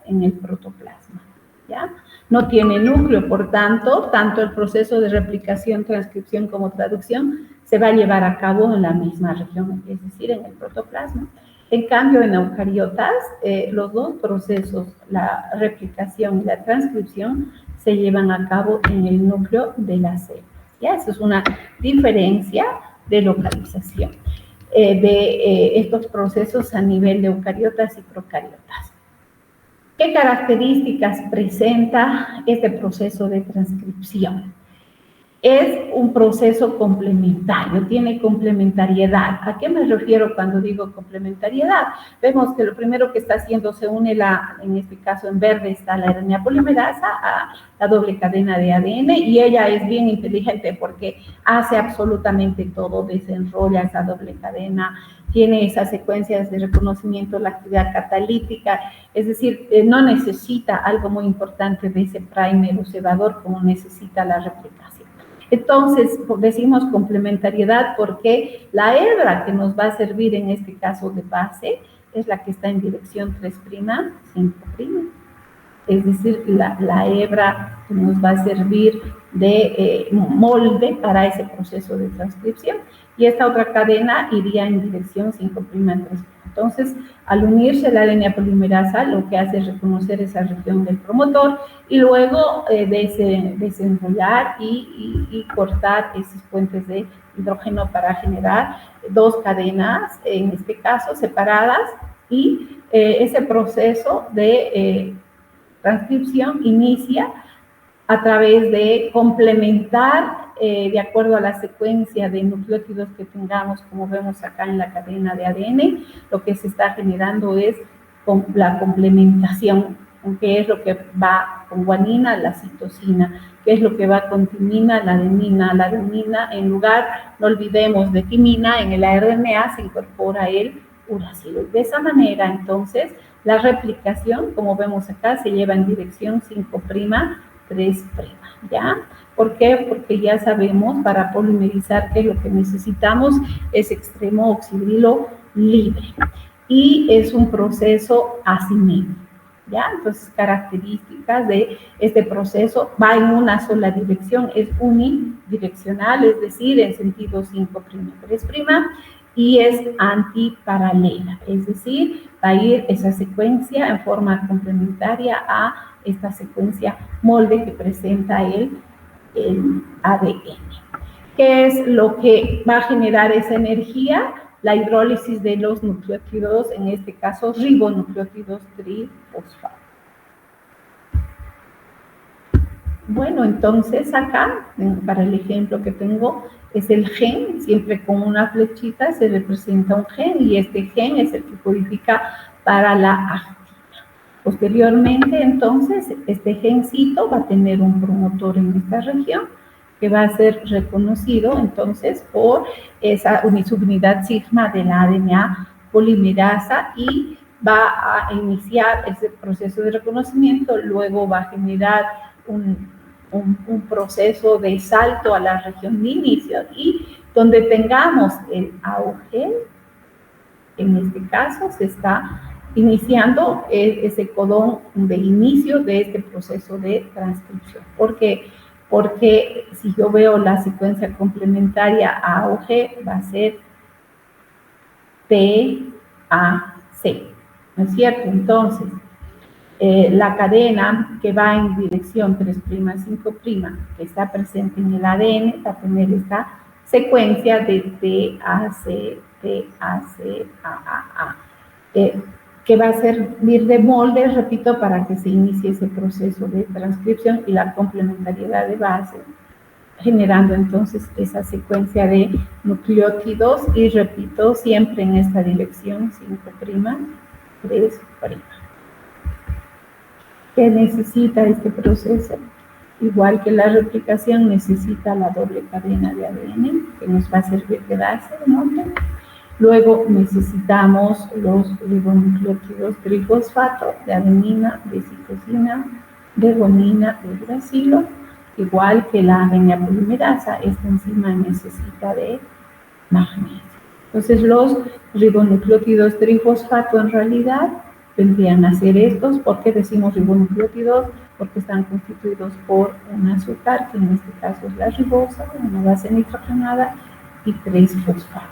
en el protoplasma, ¿ya? No tiene núcleo, por tanto, tanto el proceso de replicación, transcripción como traducción se va a llevar a cabo en la misma región, es decir, en el protoplasma. En cambio, en eucariotas, los dos procesos, la replicación y la transcripción, se llevan a cabo en el núcleo de la célula. ¿Ya? Eso es una diferencia de localización de estos procesos a nivel de eucariotas y procariotas. ¿Qué características presenta este proceso de transcripción? Es un proceso complementario, tiene complementariedad. ¿A qué me refiero cuando digo complementariedad? Vemos que lo primero que está haciendo se une en este caso en verde está la RNA polimerasa a la doble cadena de ADN y ella es bien inteligente porque hace absolutamente todo, desenrolla esa doble cadena, tiene esas secuencias de reconocimiento, la actividad catalítica, es decir, no necesita algo muy importante de ese primer o cebador como necesita la replicación. Entonces, decimos complementariedad porque la hebra que nos va a servir en este caso de base es la que está en dirección 3', 5'. Es decir, la hebra que nos va a servir de molde para ese proceso de transcripción. Y esta otra cadena iría en dirección 5', 3'. Entonces, al unirse la RNA polimerasa, lo que hace es reconocer esa región del promotor y luego desenrollar y cortar esos puentes de hidrógeno para generar dos cadenas, en este caso, separadas, y ese proceso de transcripción inicia a través de complementar, de acuerdo a la secuencia de nucleótidos que tengamos, como vemos acá en la cadena de ADN, lo que se está generando es la complementación, que es lo que va con guanina, la citosina, que es lo que va con timina, la adenina, en lugar, no olvidemos, de timina, en el RNA se incorpora el uracilo. De esa manera, entonces, la replicación, como vemos acá, se lleva en dirección 5', 3', ¿ya? ¿Por qué? Porque ya sabemos, para polimerizar, que lo que necesitamos es extremo oxidrilo libre. Y es un proceso asimétrico, ¿ya? Entonces, características de este proceso, va en una sola dirección, es unidireccional, es decir, en sentido 5', 3', y es antiparalela, es decir, va a ir esa secuencia en forma complementaria a esta secuencia molde que presenta el ADN. ¿Qué es lo que va a generar esa energía? La hidrólisis de los nucleótidos, en este caso ribonucleótidos trifosfato. Bueno, entonces acá, para el ejemplo que tengo, es el gen, siempre con una flechita se representa un gen y este gen es el que codifica para la actina. Posteriormente, entonces, este gencito va a tener un promotor en esta región que va a ser reconocido, entonces, por esa subunidad sigma de la ADN polimerasa y va a iniciar ese proceso de reconocimiento, luego va a generar un proceso de salto a la región de inicio y donde tengamos el auge, en este caso se está iniciando ese codón de inicio de este proceso de transcripción. ¿Por qué? Porque si yo veo la secuencia complementaria AOG va a ser TAC, ¿no es cierto? Entonces, la cadena que va en dirección 3', 5', que está presente en el ADN, va a tener esta secuencia de TAC, AAA, que va a servir de molde, repito, para que se inicie ese proceso de transcripción y la complementariedad de base, generando entonces esa secuencia de nucleótidos y, repito, siempre en esta dirección 5', 3'. ¿Qué necesita este proceso? Igual que la replicación, necesita la doble cadena de ADN, que nos va a servir de base de molde. Luego necesitamos los ribonucleótidos trifosfato de adenina, de citosina, de guanina, de uracilo, igual que la RNA polimerasa, esta enzima necesita de magnesio. Entonces, los ribonucleótidos trifosfato en realidad vendrían a ser estos. ¿Por qué decimos ribonucleótidos? Porque están constituidos por un azúcar, que en este caso es la ribosa, una base nitrogenada y 3 fosfatos.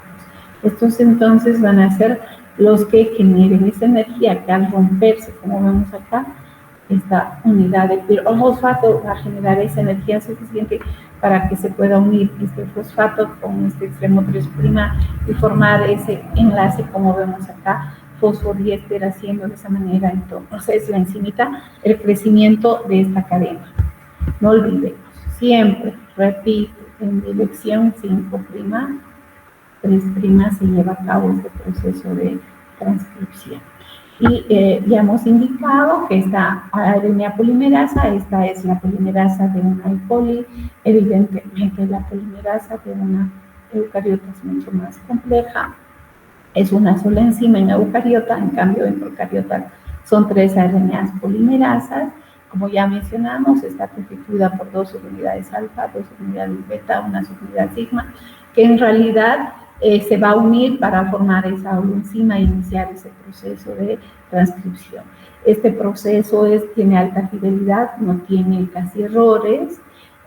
Estos entonces van a ser los que generen esa energía que al romperse, como vemos acá, esta unidad de pirofosfato va a generar esa energía suficiente para que se pueda unir este fosfato con este extremo 3' y formar ese enlace, como vemos acá, fosfodiéster, haciendo de esa manera entonces la enzimita el crecimiento de esta cadena. No olvidemos, siempre, repito, en dirección 5', 3' se lleva a cabo este proceso de transcripción. Y ya hemos indicado que esta RNA polimerasa, esta es la polimerasa de una E. coli, evidentemente la polimerasa de una eucariota es mucho más compleja, es una sola enzima en eucariota, en cambio en procariota son 3 RNAs polimerasas. Como ya mencionamos, está constituida por 2 subunidades alfa, 2 subunidades beta, una subunidad sigma, que en realidad se va a unir para formar esa enzima e iniciar ese proceso de transcripción. Este proceso tiene alta fidelidad, no tiene casi errores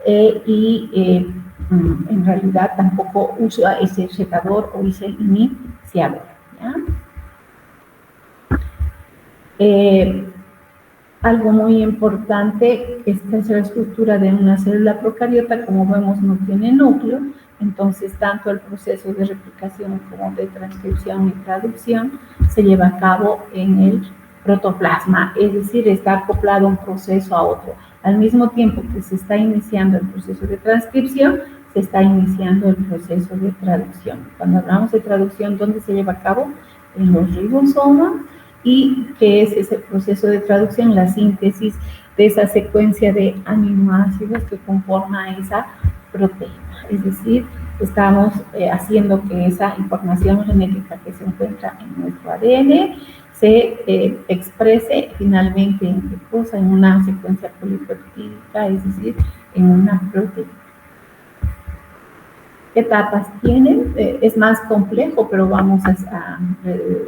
y en realidad tampoco usa ese secador o ese iniciador. Algo muy importante, esta es la estructura de una célula procariota, como vemos no tiene núcleo, entonces tanto el proceso de replicación como de transcripción y traducción se lleva a cabo en el protoplasma, es decir, está acoplado un proceso a otro. Al mismo tiempo que se está iniciando el proceso de transcripción, se está iniciando el proceso de traducción. Cuando hablamos de traducción, ¿dónde se lleva a cabo? En los ribosomas. ¿Y qué es ese proceso de traducción? La síntesis de esa secuencia de aminoácidos que conforma esa proteína. Es decir, estamos haciendo que esa información genética que se encuentra en nuestro ADN se exprese finalmente en qué cosa, en una secuencia polipeptídica, es decir, en una proteína. ¿Qué etapas tienen? Es más complejo, pero vamos a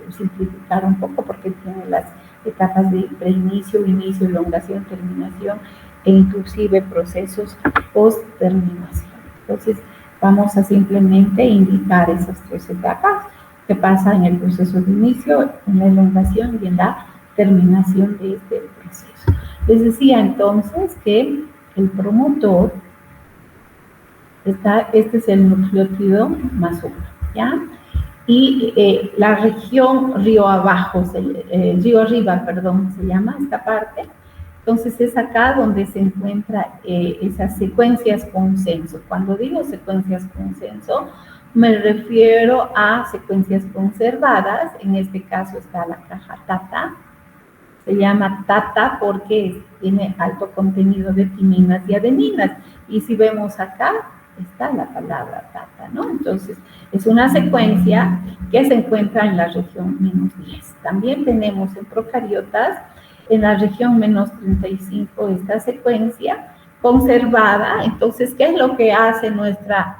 simplificar un poco porque tiene las etapas de preinicio, inicio, elongación, terminación e inclusive procesos post-terminación. Entonces, vamos a simplemente indicar esas 3 etapas que pasan en el proceso de inicio, en la elongación y en la terminación de este proceso. Les decía entonces que el promotor este es el nucleótido más 1, ¿ya? Y la región río abajo, río arriba, perdón, se llama esta parte. Entonces es acá donde se encuentra esas secuencias consenso. Cuando digo secuencias consenso, me refiero a secuencias conservadas. En este caso está la caja TATA. Se llama TATA porque tiene alto contenido de timinas y adeninas. Y si vemos acá, está la palabra TATA, ¿no? Entonces, es una secuencia que se encuentra en la región -10. También tenemos en procariotas, en la región -35, esta secuencia conservada. Entonces, ¿qué es lo que hace nuestra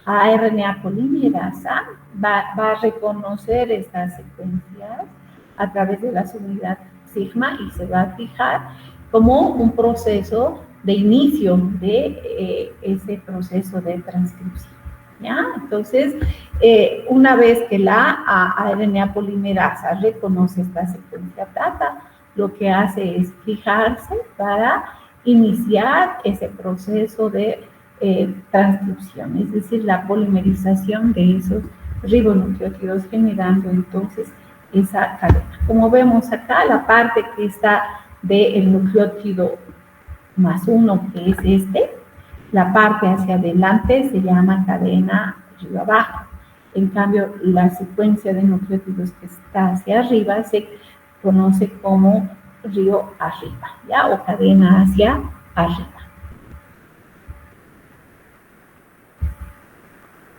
RNA polimerasa? Va a reconocer estas secuencias a través de la subunidad sigma y se va a fijar como un proceso de inicio de ese proceso de transcripción, ¿ya? Entonces, una vez que la RNA polimerasa reconoce esta secuencia TATA, lo que hace es fijarse para iniciar ese proceso de transcripción, es decir, la polimerización de esos ribonucleótidos, generando entonces esa cadena. Como vemos acá, la parte que está del nucleótido más 1, que es este, la parte hacia adelante se llama cadena río abajo. En cambio, la secuencia de nucleótidos que está hacia arriba se conoce como río arriba, ¿ya? O cadena hacia arriba.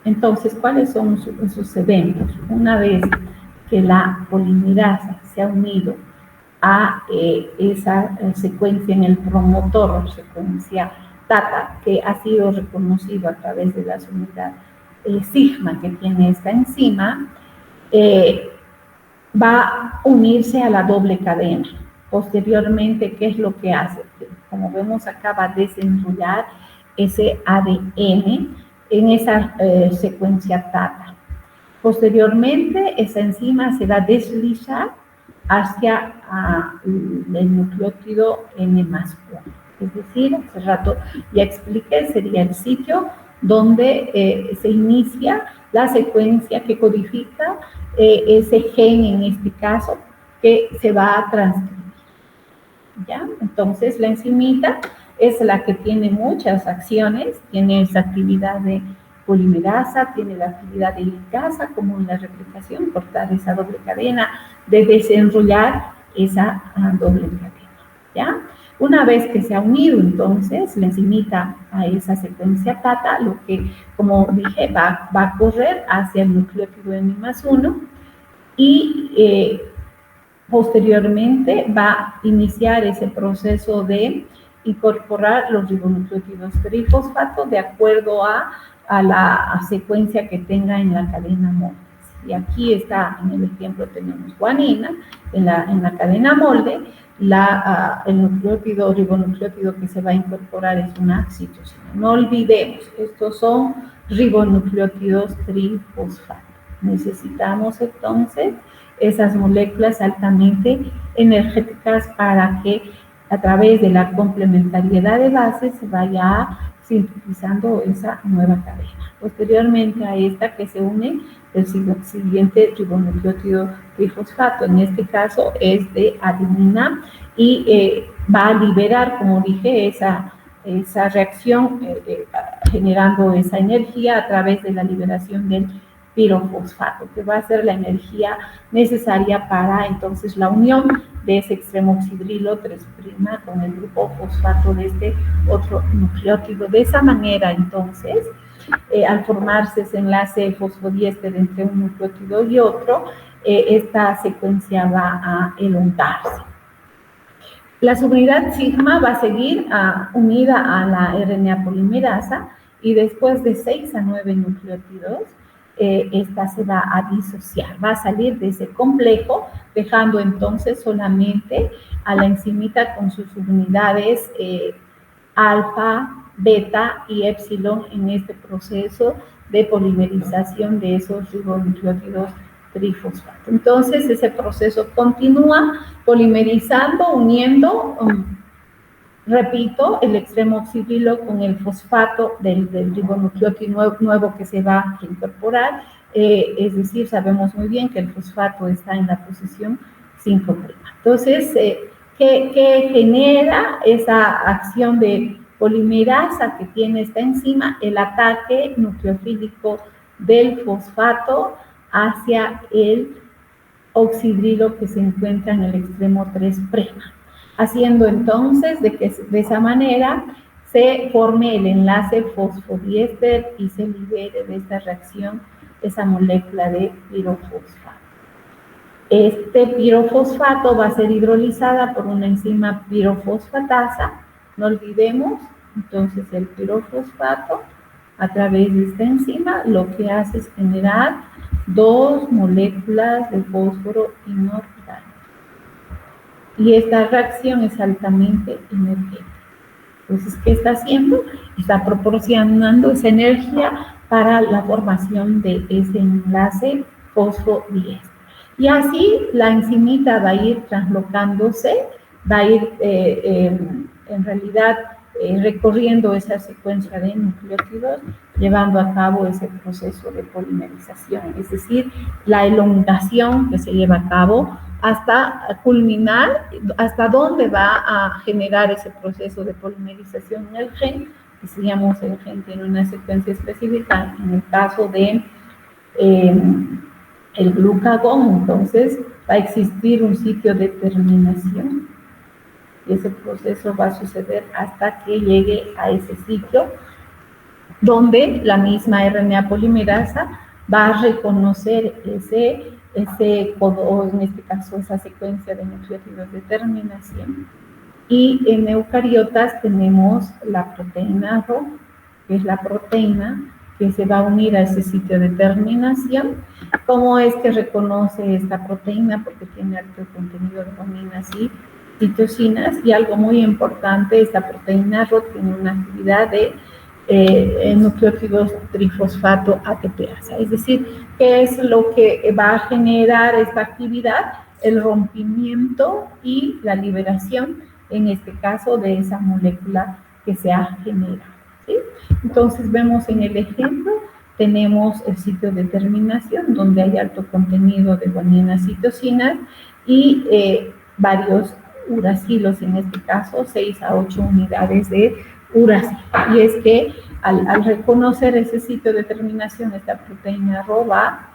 Entonces, ¿cuáles son sus eventos? Una vez que la polimerasa se ha unido a esa secuencia en el promotor, secuencia TATA, que ha sido reconocido a través de la unidad sigma que tiene esta enzima, va a unirse a la doble cadena. Posteriormente, ¿qué es lo que hace? Como vemos acá, va a desenrollar ese ADN en esa secuencia TATA. Posteriormente, esa enzima se va a deslizar hacia el nucleótido N+1. Es decir, hace rato ya expliqué, sería el sitio donde se inicia la secuencia que codifica ese gen, en este caso, que se va a transcribir. ¿Ya? Entonces, la enzimita es la que tiene muchas acciones, tiene esa actividad de polimerasa, tiene la actividad de ligasa, como en la replicación, cortar esa doble cadena, de desenrollar esa doble cadena, ¿ya? Una vez que se ha unido, entonces, la enzimita a esa secuencia TATA, lo que, como dije, va a correr hacia el nucleótido N+1 y posteriormente va a iniciar ese proceso de incorporar los ribonucleótidos trifosfato de acuerdo a la secuencia que tenga en la cadena molde. Y aquí está, en el ejemplo tenemos guanina, en la cadena molde, el nucleótido, ribonucleótido que se va a incorporar es una citosina. No olvidemos, estos son ribonucleótidos trifosfato. Necesitamos entonces esas moléculas altamente energéticas para que a través de la complementariedad de bases se vaya sintetizando esa nueva cadena. Posteriormente a esta que se une el siguiente ribonucleótido trifosfato, en este caso es de adenina, y va a liberar, como dije, esa reacción generando esa energía a través de la liberación del pirofosfato, que va a ser la energía necesaria para entonces la unión de ese extremo oxidrilo 3' con el grupo fosfato de este otro nucleótido. De esa manera, entonces, al formarse ese enlace fosfodiéster entre un nucleótido y otro, esta secuencia va a elongarse. La subunidad sigma va a seguir unida a la RNA polimerasa y después de 6 a 9 nucleótidos, esta se va a disociar, va a salir de ese complejo, dejando entonces solamente a la enzimita con sus subunidades alfa, beta y epsilon en este proceso de polimerización de esos ribonucleótidos trifosfato. Entonces, ese proceso continúa polimerizando, uniendo, repito, el extremo oxidrilo con el fosfato del ribonucleótido nuevo que se va a incorporar, es decir, sabemos muy bien que el fosfato está en la posición 5'. Entonces, ¿qué genera esa acción de polimerasa que tiene esta enzima? El ataque nucleofílico del fosfato hacia el oxidrilo que se encuentra en el extremo 3', haciendo entonces de esa manera se forme el enlace fosfodiéster y se libere de esta reacción esa molécula de pirofosfato. Este pirofosfato va a ser hidrolizada por una enzima pirofosfatasa, no olvidemos, entonces el pirofosfato a través de esta enzima lo que hace es generar 2 moléculas de fósforo inorgánico. Y esta reacción es altamente energética. Entonces, ¿qué está haciendo? Está proporcionando esa energía para la formación de ese enlace fosfodiéster. Y así la enzimita va a ir translocándose, va a ir en realidad recorriendo esa secuencia de nucleótidos, llevando a cabo ese proceso de polimerización, es decir, la elongación que se lleva a cabo hasta culminar, hasta dónde va a generar ese proceso de polimerización en el gen. Decíamos, el gen tiene una secuencia específica, en el caso de el glucagón, entonces va a existir un sitio de terminación y ese proceso va a suceder hasta que llegue a ese sitio donde la misma RNA polimerasa va a reconocer ese o en este caso esa secuencia de nucleótidos de terminación. Y en eucariotas tenemos la proteína Rho, que es la proteína que se va a unir a ese sitio de terminación. ¿Cómo es que reconoce esta proteína? Porque tiene alto contenido de guaninas y citocinas, y algo muy importante, esta proteína ROT tiene una actividad de nucleótidos trifosfato ATPasa, es decir, ¿qué es lo que va a generar esta actividad? El rompimiento y la liberación, en este caso, de esa molécula que se ha generado, ¿sí? Entonces vemos en el ejemplo, tenemos el sitio de terminación, donde hay alto contenido de guaninas y citocinas y varios uracilos, en este caso 6 a 8 unidades de uracilo. Y es que al reconocer ese sitio de terminación, esta proteína RO va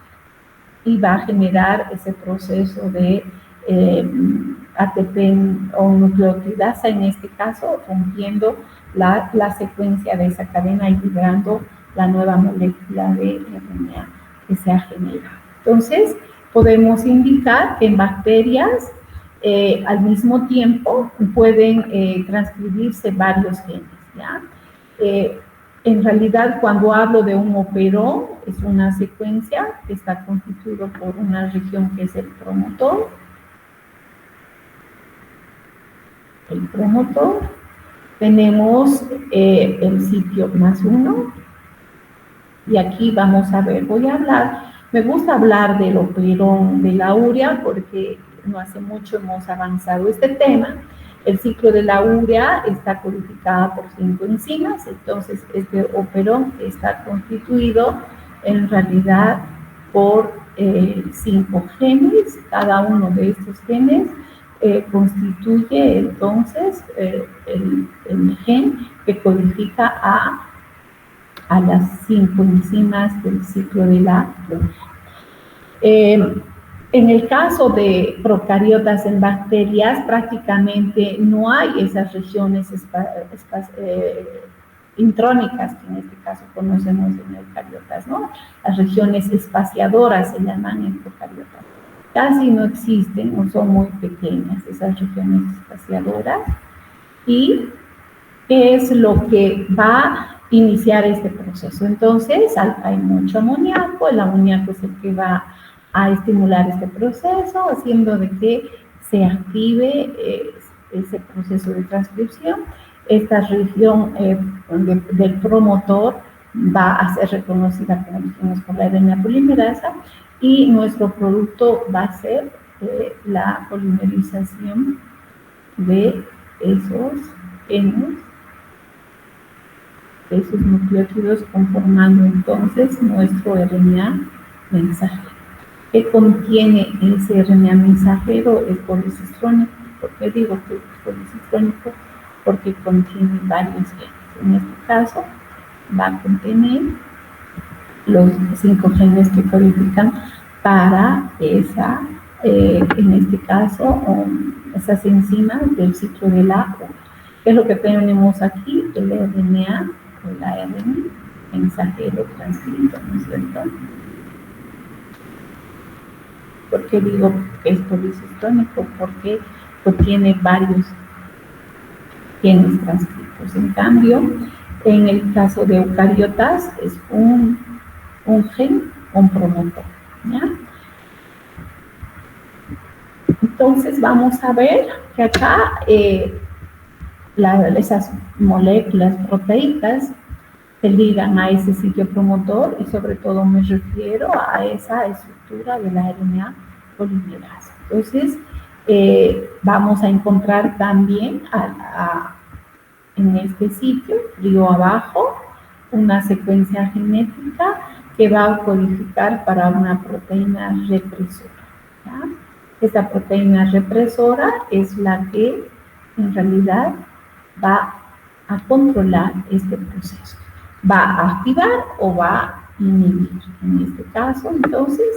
a generar ese proceso de ATP o nucleotidasa, en este caso, rompiendo la secuencia de esa cadena y liberando la nueva molécula de RNA que se ha generado. Entonces, podemos indicar que en bacterias al mismo tiempo pueden transcribirse varios genes, ¿ya? En realidad, cuando hablo de un operón, es una secuencia que está constituido por una región que es el promotor. Tenemos el sitio +1, y aquí vamos a ver, me gusta hablar del operón de la urea porque no hace mucho hemos avanzado este tema. El ciclo de la urea está codificada por 5 enzimas, entonces este operón está constituido en realidad por 5 genes. Cada uno de estos genes constituye entonces el gen que codifica a las 5 enzimas del ciclo de la urea. En el caso de procariotas en bacterias, prácticamente no hay esas regiones intrónicas, que en este caso conocemos en eucariotas, ¿no? Las regiones espaciadoras se llaman en procariotas. Casi no existen o son muy pequeñas esas regiones espaciadoras. ¿Y qué es lo que va a iniciar este proceso? Entonces, hay mucho amoníaco, el amoníaco es el que va a estimular este proceso, haciendo de que se active ese proceso de transcripción. Esta región del promotor va a ser reconocida, como dijimos, por la RNA polimerasa, y nuestro producto va a ser la polimerización de esos genes, esos nucleótidos, conformando entonces nuestro RNA mensajero. ¿Qué contiene ese RNA mensajero? Es policistrónico. ¿Por qué digo que es policistrónico? Porque contiene varios genes. En este caso, va a contener los 5 genes que codifican para esa, en este caso, esas enzimas del ciclo de la urea. ¿Qué es lo que tenemos aquí? El RNA o el ARN mensajero transcrito, ¿no es cierto? ¿Por qué digo que es policistrónico? Porque contiene varios genes transcritos. En cambio, en el caso de eucariotas, es un gen, un promotor, ¿ya? Entonces, vamos a ver que acá esas moléculas proteicas se ligan a ese sitio promotor, y sobre todo me refiero a esa estructura de la RNA polimerasa. Entonces, vamos a encontrar también en este sitio, río abajo, una secuencia genética que va a codificar para una proteína represora, ¿ya? Esta proteína represora es la que en realidad va a controlar este proceso. ¿Va a activar o va a inhibir? En este caso, entonces,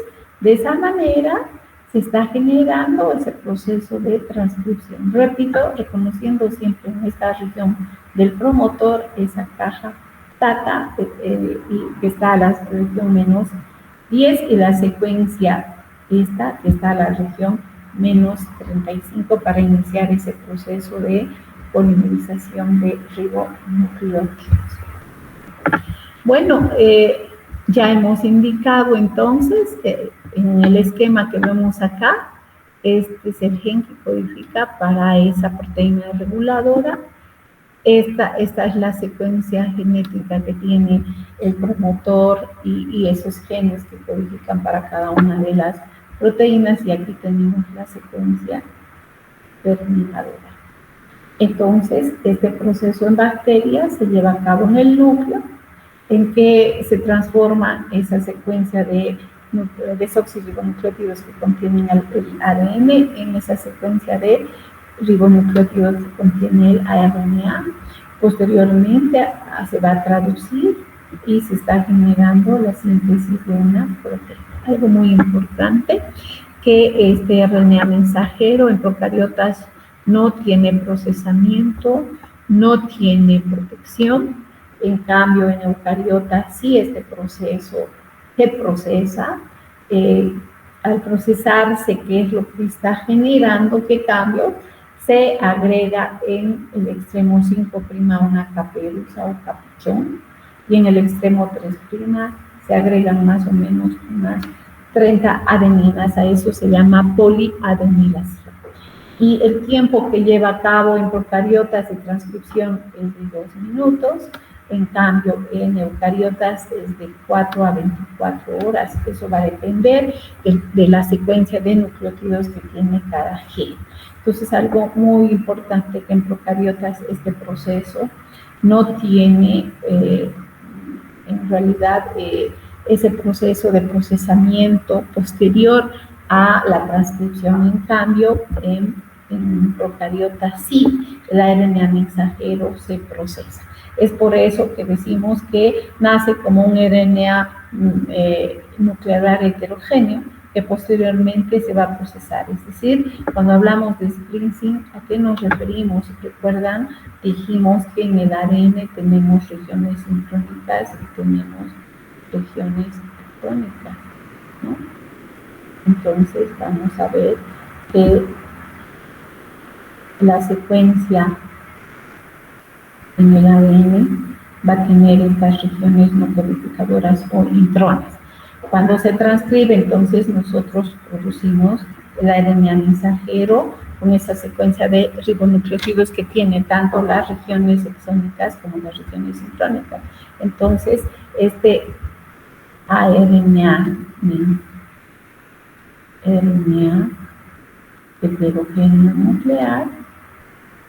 de esa manera se está generando ese proceso de transcripción. Repito, reconociendo siempre en esta región del promotor esa caja TATA, y que está a la región -10, y la secuencia esta que está a la región -35 para iniciar ese proceso de polimerización de ribonucleótidos. Bueno, ya hemos indicado entonces en el esquema que vemos acá, este es el gen que codifica para esa proteína reguladora. Esta es la secuencia genética que tiene el promotor y esos genes que codifican para cada una de las proteínas, y aquí tenemos la secuencia terminadora. Entonces, este proceso en bacterias se lleva a cabo en el núcleo, en que se transforma esa secuencia de desoxirribonucleótidos que contienen el ADN en esa secuencia de ribonucleótidos que contiene el RNA. Posteriormente se va a traducir y se está generando la síntesis de una proteína. Algo muy importante, que este RNA mensajero en procariotas no tiene procesamiento, no tiene protección. En cambio, en eucariotas sí este proceso se procesa. Al procesarse, ¿qué es lo que está generando? ¿Qué cambio? Se agrega en el extremo 5' una caperuza o capuchón, y en el extremo 3' se agregan más o menos unas 30 adeninas. A eso se llama poliadenilación. Y el tiempo que lleva a cabo en procariotas de transcripción es de 2 minutos. En cambio, en eucariotas es de 4 a 24 horas. Eso va a depender de la secuencia de nucleótidos que tiene cada gen. Entonces, algo muy importante, que en procariotas este proceso no tiene, en realidad, ese proceso de procesamiento posterior a la transcripción. En cambio, en procariotas sí, el RNA mensajero se procesa. Es por eso que decimos que nace como un RNA nuclear heterogéneo, que posteriormente se va a procesar. Es decir, cuando hablamos de splicing, ¿a qué nos referimos? ¿Recuerdan? Dijimos que en el ADN tenemos regiones sincrónicas y tenemos regiones crónicas, ¿no? Entonces vamos a ver que la secuencia en el ADN va a tener estas regiones no codificadoras o intrones. Cuando se transcribe, entonces nosotros producimos el RNA mensajero con esa secuencia de ribonucleótidos que tiene tanto las regiones exónicas como las regiones intrónicas. Entonces, este RNA heterogéneo nuclear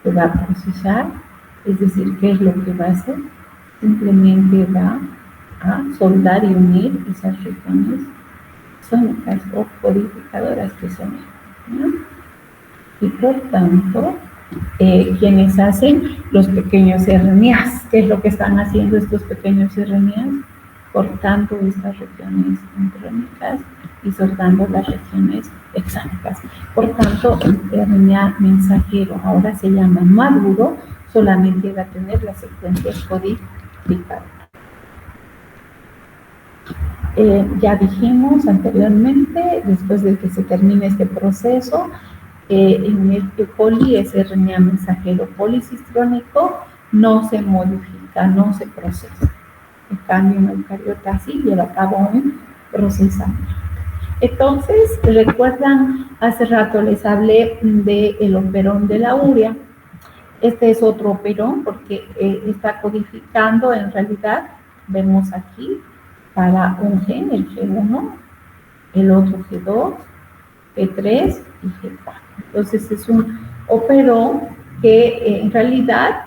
se va a procesar. Es decir, ¿qué es lo que va a hacer? Simplemente va a soldar y unir esas regiones sónicas o codificadoras que son, ¿no? Y por tanto, quienes hacen los pequeños RNAs, ¿qué es lo que están haciendo estos pequeños RNAs? Cortando estas regiones intrónicas y soldando las regiones exónicas. Por tanto, el RNA mensajero ahora se llama maduro, solamente va a tener las secuencias codificadas. Ya dijimos anteriormente, después de que se termine este proceso, en el E. coli ese RNA mensajero policistrónico no se modifica, no se procesa. En cambio, en eucariotas sí lleva a cabo un procesamiento. Entonces, recuerdan, hace rato les hablé del operón de la urea. Este es otro operón porque está codificando, en realidad, vemos aquí, para un gen, el G1, el otro G2, G3 y G4. Entonces, es un operón que en realidad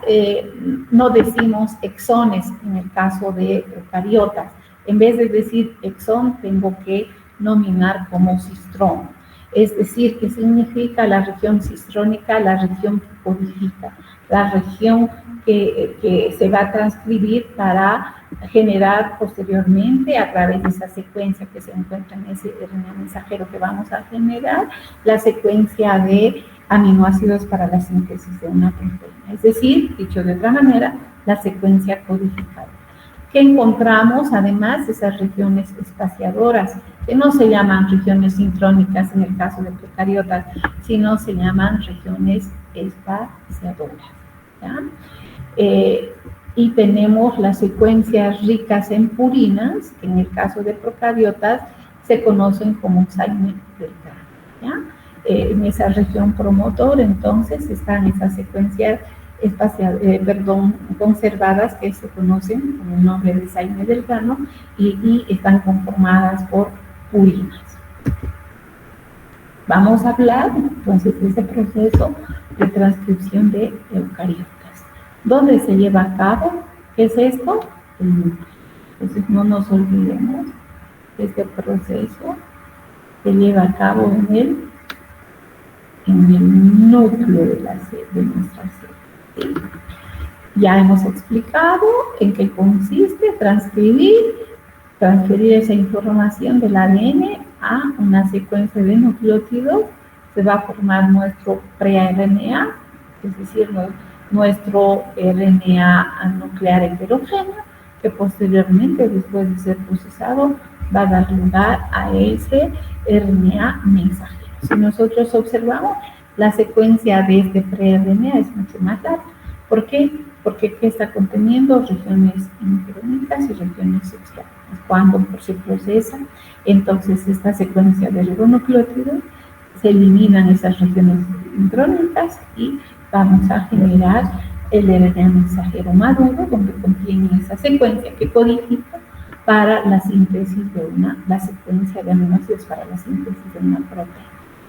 no decimos exones en el caso de eucariotas. En vez de decir exón, tengo que nominar como cistrón. Es decir, que significa la región cistrónica, la región que codifica, la región que se va a transcribir para generar posteriormente, a través de esa secuencia que se encuentra en ese RNA mensajero que vamos a generar, la secuencia de aminoácidos para la síntesis de una proteína. Es decir, dicho de otra manera, la secuencia codificada. Que encontramos además esas regiones espaciadoras, que no se llaman regiones sintrónicas en el caso de procariotas, sino se llaman regiones espaciadoras, ¿ya? y tenemos las secuencias ricas en purinas, que en el caso de procariotas se conocen como Zyme del grano, ¿ya? En esa región promotor, entonces, están esas secuencias conservadas que se conocen con el nombre de Zyme del grano y están conformadas por purinas. Vamos a hablar, entonces, de ese proceso de transcripción de eucariotas. ¿Dónde se lleva a cabo? ¿Qué es esto? El núcleo. Entonces, no nos olvidemos que este proceso se lleva a cabo en el núcleo de nuestra célula. Ya hemos explicado en qué consiste transferir esa información del ADN a una secuencia de nucleótidos. Se va a formar nuestro pre-RNA, es decir, nuestro RNA nuclear heterogéneo, que posteriormente, después de ser procesado, va a dar lugar a ese RNA mensajero. Si nosotros observamos, la secuencia de este pre-RNA es mucho más larga. ¿Por qué? Porque está conteniendo regiones incrónicas y regiones externas. Cuando se procesa, entonces esta secuencia de ribonucleótidos, se eliminan esas regiones incrónicas y vamos a generar el RNA mensajero maduro, donde contiene esa secuencia que codifica para la síntesis de la secuencia de aminoácidos para la síntesis de una proteína.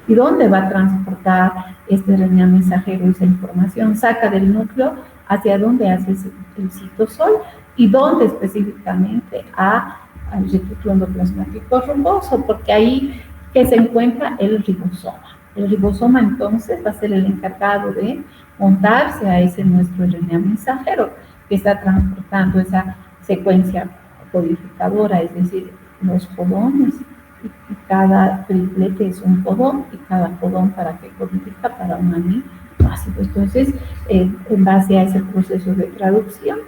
¿Y dónde va a transportar este RNA mensajero esa información? Saca del núcleo hacia dónde hace el citosol y dónde específicamente al retículo endoplasmático rugoso, porque ahí que se encuentra el ribosoma. El ribosoma entonces va a ser el encargado de montarse a ese nuestro RNA mensajero que está transportando esa secuencia codificadora, es decir, los codones, y cada triplete es un codón, y cada codón para qué codifica, para un aminoácido. Entonces, en base a ese proceso de traducción,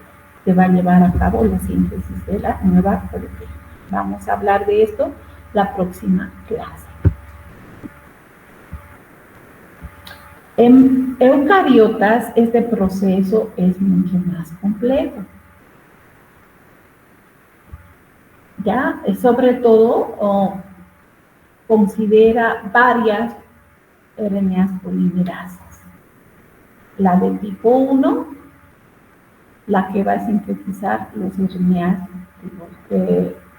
se va a llevar a cabo la síntesis de la nueva proteína. Vamos a hablar de esto la próxima clase. En eucariotas, este proceso es mucho más complejo. Ya, sobre todo, considera varias RNAs polimerasas. La de tipo 1, la que va a sintetizar los RNAs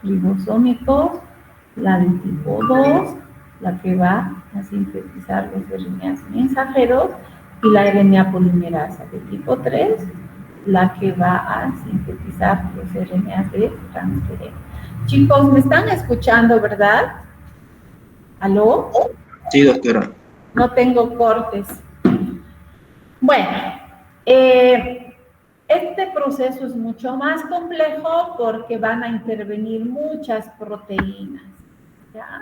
ribosómicos, la de tipo 2, la que va a sintetizar los RNAs mensajeros, y la RNA polimerasa de tipo 3, la que va a sintetizar los RNAs de transferencia. Chicos, ¿me están escuchando, verdad? ¿Aló? Sí, doctora. No tengo cortes. Bueno, este proceso es mucho más complejo porque van a intervenir muchas proteínas, ¿ya?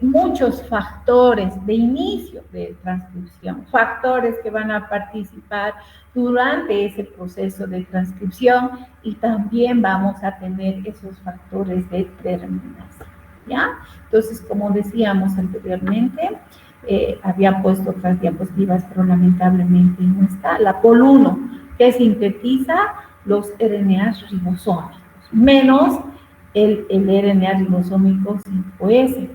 Muchos factores de inicio de transcripción, factores que van a participar durante ese proceso de transcripción, y también vamos a tener esos factores de terminación, ¿ya? Entonces, como decíamos anteriormente, había puesto otras diapositivas, pero lamentablemente no está. La POL1, que sintetiza los RNAs ribosómicos, menos el RNA ribosómico 5S.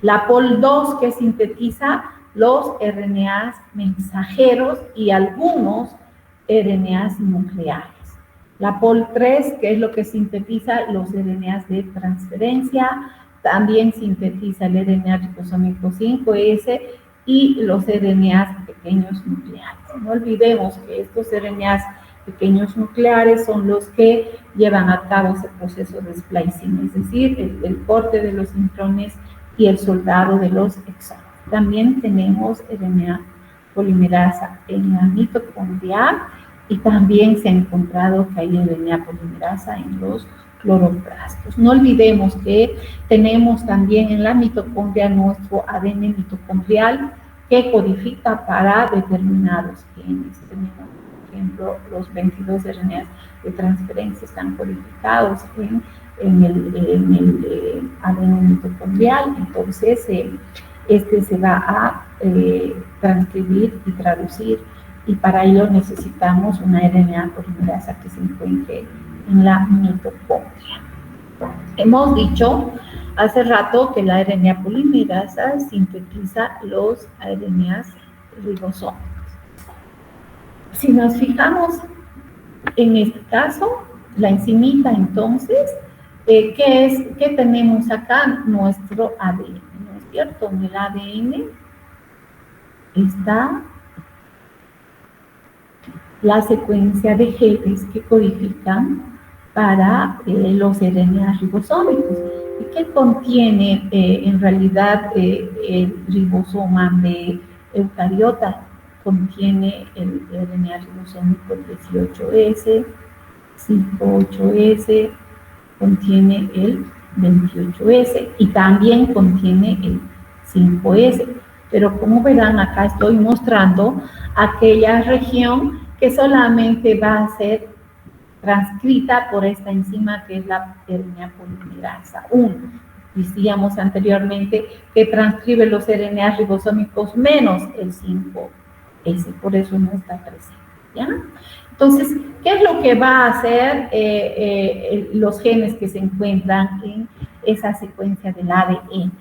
La POL2, que sintetiza los RNAs mensajeros y algunos RNAs nucleares. La POL3, que es lo que sintetiza los RNAs de transferencia, también sintetiza el RNA ribosómico 5S y los RNAs pequeños nucleares. No olvidemos que estos RNAs pequeños nucleares son los que llevan a cabo ese proceso de splicing, es decir, el corte de los intrones y el soldado de los exones. También tenemos RNA polimerasa en la mitocondria, y también se ha encontrado que hay RNA polimerasa en los cloroplastos. No olvidemos que tenemos también en la mitocondria nuestro ADN mitocondrial que codifica para determinados genes. Tenemos, por ejemplo, los 22 RNAs de transferencia están codificados en el ADN mitocondrial. Entonces, este se va a transcribir y traducir y para ello necesitamos una RNA polimerasa que se encuentre en la mitocondria. Hemos dicho hace rato que la RNA polimerasa sintetiza los RNAs ribosómicos. Si nos fijamos en este caso, la enzimita, entonces, ¿qué tenemos acá? Nuestro ADN, ¿no es cierto? En el ADN está la secuencia de genes que codifican para los RNA ribosómicos. ¿Y qué contiene en realidad el ribosoma de eucariota? Contiene el RNA ribosómico 18S, 58S, contiene el 28S y también contiene el 5S. Pero como verán, acá estoy mostrando aquella región que solamente va a ser transcrita por esta enzima que es la RNA polimerasa 1. Decíamos anteriormente que transcribe los RNA ribosómicos menos el 5S, por eso no está presente, ¿ya? Entonces, ¿qué es lo que va a hacer los genes que se encuentran en esa secuencia del ADN?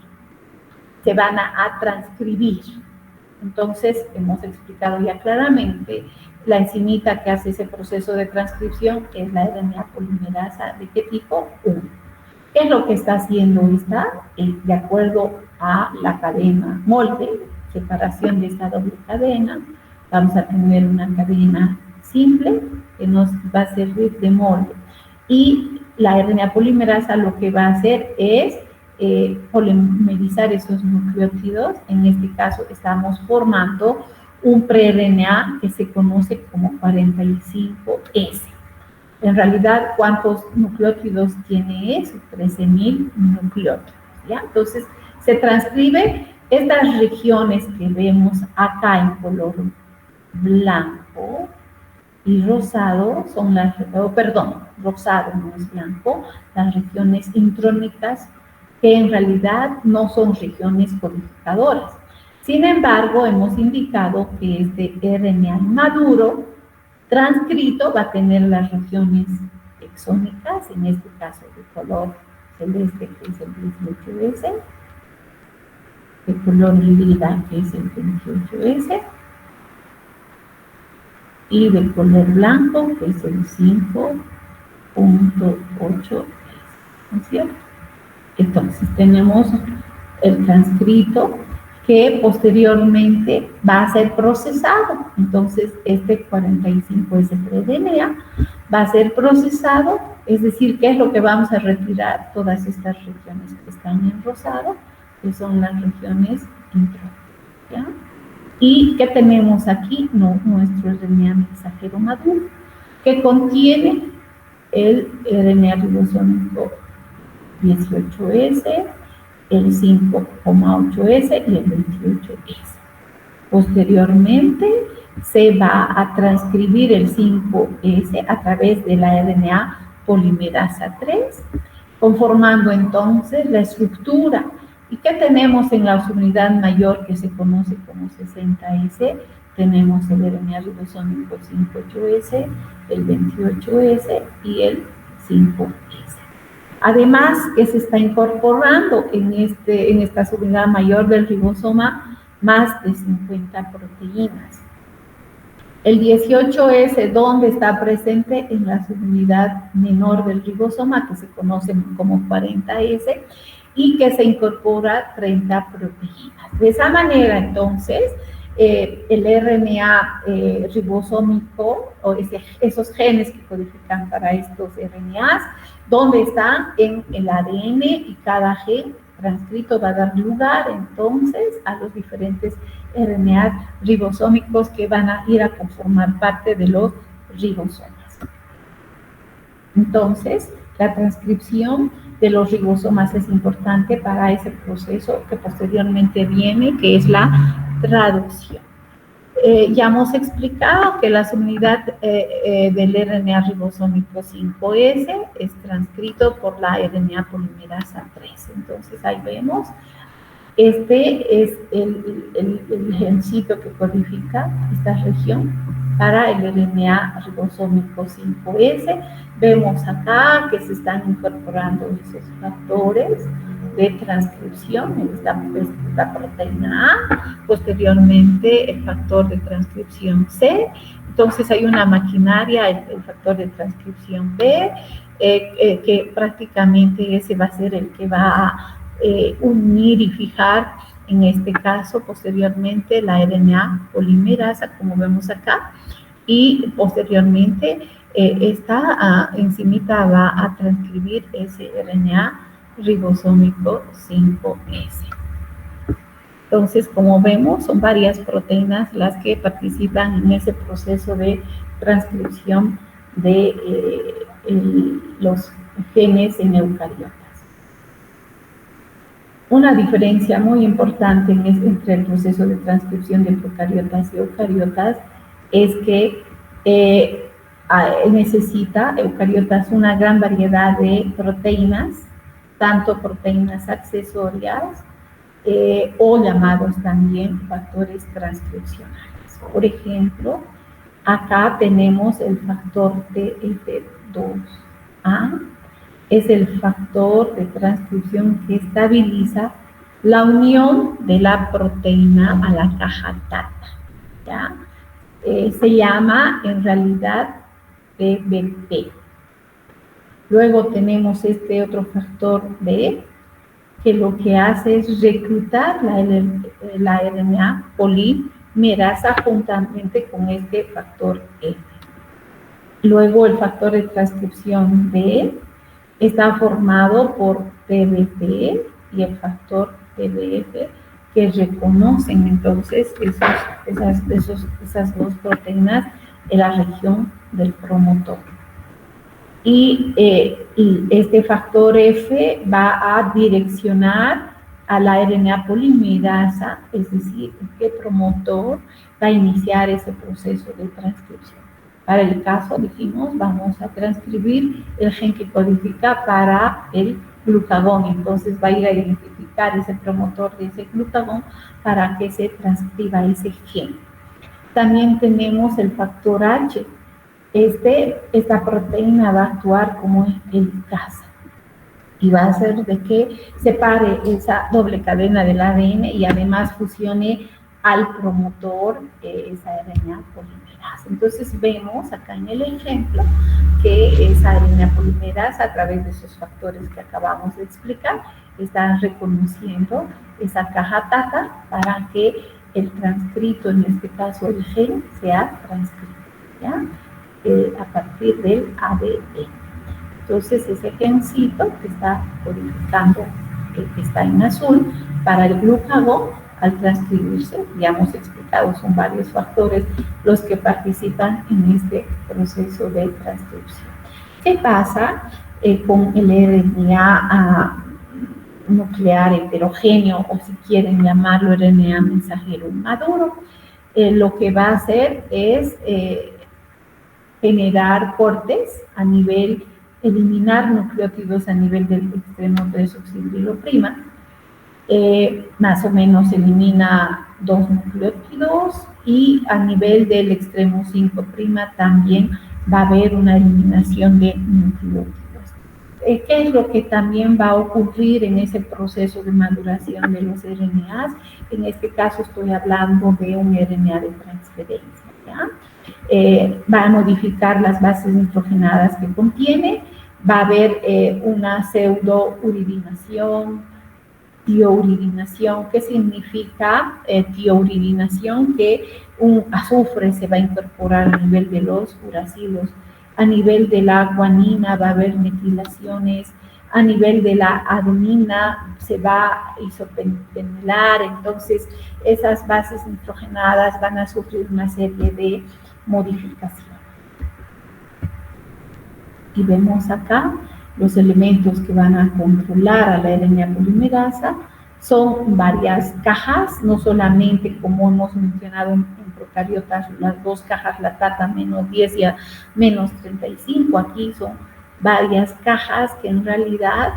Se van a transcribir. Entonces, hemos explicado ya claramente, la enzimita que hace ese proceso de transcripción es la RNA polimerasa, ¿de qué tipo? 1. ¿Qué es lo que está haciendo esta? De acuerdo a la cadena molde, separación de esta doble cadena, vamos a tener una cadena simple que nos va a servir de molde. Y la RNA polimerasa lo que va a hacer es polimerizar esos nucleótidos. En este caso estamos formando un pre-RNA que se conoce como 45S. En realidad, ¿cuántos nucleótidos tiene eso? 13.000 nucleótidos, ¿ya? Entonces, se transcribe estas regiones que vemos acá en color blanco y rosado, son las, rosado no es blanco, las regiones intrónicas, que en realidad no son regiones codificadoras. Sin embargo, hemos indicado que este RNA maduro transcrito va a tener las regiones exónicas, en este caso de color celeste, que es el 18S, de color lila, que es el 28S, y de color blanco, que es el 5.8S, ¿no es cierto? Entonces, tenemos el transcrito que posteriormente va a ser procesado. Entonces, este 45S pre-DNA va a ser procesado, es decir, ¿qué es lo que vamos a retirar? Todas estas regiones que están en rosado, que son las regiones intrónicas, ¿ya? ¿Y qué tenemos aquí? Nuestro RNA mensajero maduro, que contiene el RNA ribosómico 18S, el 5.8S y el 28S. Posteriormente se va a transcribir el 5S a través de la RNA polimerasa 3, conformando entonces la estructura. ¿Y qué tenemos en la unidad mayor que se conoce como 60S? Tenemos el RNA ribosómico 58S, el 28S y el 5S. Además, que se está incorporando en esta subunidad mayor del ribosoma más de 50 proteínas. El 18S, ¿dónde está presente? En la subunidad menor del ribosoma, que se conoce como 40S, y que se incorpora 30 proteínas. De esa manera, entonces, el RNA ribosómico, o esos genes que codifican para estos RNAs, ¿dónde están? En el ADN, y cada gen transcrito va a dar lugar, entonces, a los diferentes RNA ribosómicos que van a ir a conformar parte de los ribosomas. Entonces, la transcripción de los ribosomas es importante para ese proceso que posteriormente viene, que es la traducción. Ya hemos explicado que la subunidad del RNA ribosómico 5S es transcrito por la RNA polimerasa 3. Entonces, ahí vemos Este es el gencito que codifica esta región para el RNA ribosómico 5S. Vemos acá que se están incorporando esos factores de transcripción en esta proteína A, posteriormente el factor de transcripción C. Entonces hay una maquinaria, el factor de transcripción B, que prácticamente ese va a ser el que va a unir y fijar, en este caso, posteriormente la RNA polimerasa, como vemos acá, y posteriormente esta enzimita va a transcribir ese RNA ribosómico 5S. Entonces, como vemos, son varias proteínas las que participan en ese proceso de transcripción de los genes en eucariotas. Una diferencia muy importante entre el proceso de transcripción de procariotas y eucariotas es que necesita eucariotas una gran variedad de proteínas, tanto proteínas accesorias o llamados también factores transcripcionales. Por ejemplo, acá tenemos el factor TF2A, es el factor de transcripción que estabiliza la unión de la proteína a la caja TATA, ¿ya? Se llama en realidad PBP. Luego tenemos este otro factor B, que lo que hace es reclutar la RNA polimerasa juntamente con este factor F. Luego el factor de transcripción B está formado por PBP y el factor PBF, que reconocen entonces esas dos proteínas en la región del promotor. Y este factor F va a direccionar a la RNA polimerasa, es decir, que promotor va a iniciar ese proceso de transcripción. Para el caso, dijimos, vamos a transcribir el gen que codifica para el glucagón. Entonces va a ir a identificar ese promotor de ese glucagón para que se transcriba ese gen. También tenemos el factor H. Esta proteína va a actuar como el casa y va a hacer de que separe esa doble cadena del ADN y además fusione al promotor esa RNA polimerasa. Entonces vemos acá en el ejemplo que esa RNA polimerasa, a través de esos factores que acabamos de explicar, está reconociendo esa caja TATA para que el transcrito, en este caso el gen, sea transcrito, ¿ya? A partir del ADN. Entonces ese gencito que está codificando, que está en azul, para el glucagón, al transcribirse, ya hemos explicado, son varios factores los que participan en este proceso de transcripción. ¿Qué pasa con el RNA nuclear heterogéneo, o si quieren llamarlo RNA mensajero inmaduro? Lo que va a hacer es generar cortes a nivel, eliminar nucleótidos a nivel del extremo 3-oxidrilprima. Más o menos elimina 2 nucleótidos y a nivel del extremo 5' también va a haber una eliminación de nucleótidos. ¿Qué es lo que también va a ocurrir en ese proceso de maduración de los RNAs? En este caso estoy hablando de un RNA de transferencia, ¿ya? Va a modificar las bases nitrogenadas que contiene, va a haber una pseudouridinación, tiouridinación. ¿Qué significa tiouridinación? Que un azufre se va a incorporar a nivel de los uracilos, a nivel de la guanina va a haber metilaciones, a nivel de la adenina se va a isopentilar, entonces esas bases nitrogenadas van a sufrir una serie de modificaciones. Y vemos acá los elementos que van a controlar a la RNA polimerasa. Son varias cajas, no solamente como hemos mencionado en procariotas, las 2 cajas, la TATA -10 y -35, aquí son varias cajas que en realidad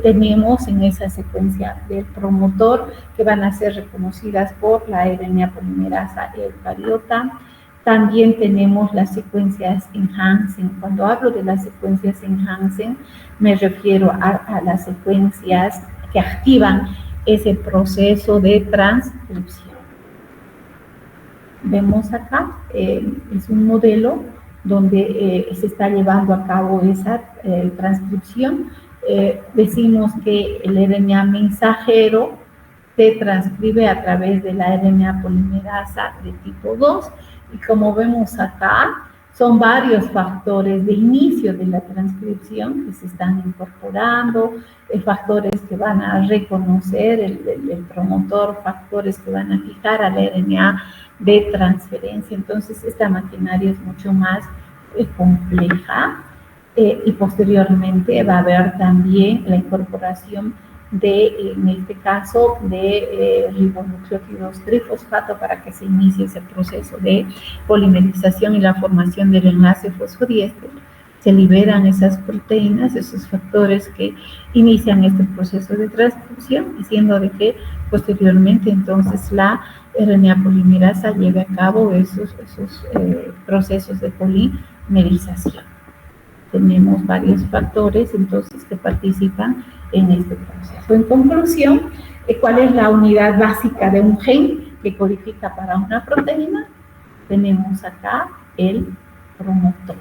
tenemos en esa secuencia del promotor que van a ser reconocidas por la RNA polimerasa eucariota. También tenemos las secuencias en Hansen. Cuando hablo de las secuencias en Hansen, me refiero a las secuencias que activan ese proceso de transcripción. Vemos acá, es un modelo donde se está llevando a cabo esa transcripción. Decimos que el RNA mensajero se transcribe a través de la RNA polimerasa de tipo 2 y como vemos acá, son varios factores de inicio de la transcripción que se están incorporando, factores que van a reconocer el promotor, factores que van a fijar al RNA de transferencia. Entonces, esta maquinaria es mucho más compleja y posteriormente va a haber también la incorporación de, en este caso, de ribonucleótidos trifosfato para que se inicie ese proceso de polimerización y la formación del enlace fosfodiéster. Se liberan esas proteínas, esos factores que inician este proceso de transcripción, haciendo de que posteriormente entonces la RNA polimerasa lleve a cabo esos procesos de polimerización. Tenemos varios factores entonces que participan en este proceso. En conclusión, ¿cuál es la unidad básica de un gen que codifica para una proteína? Tenemos acá el promotor.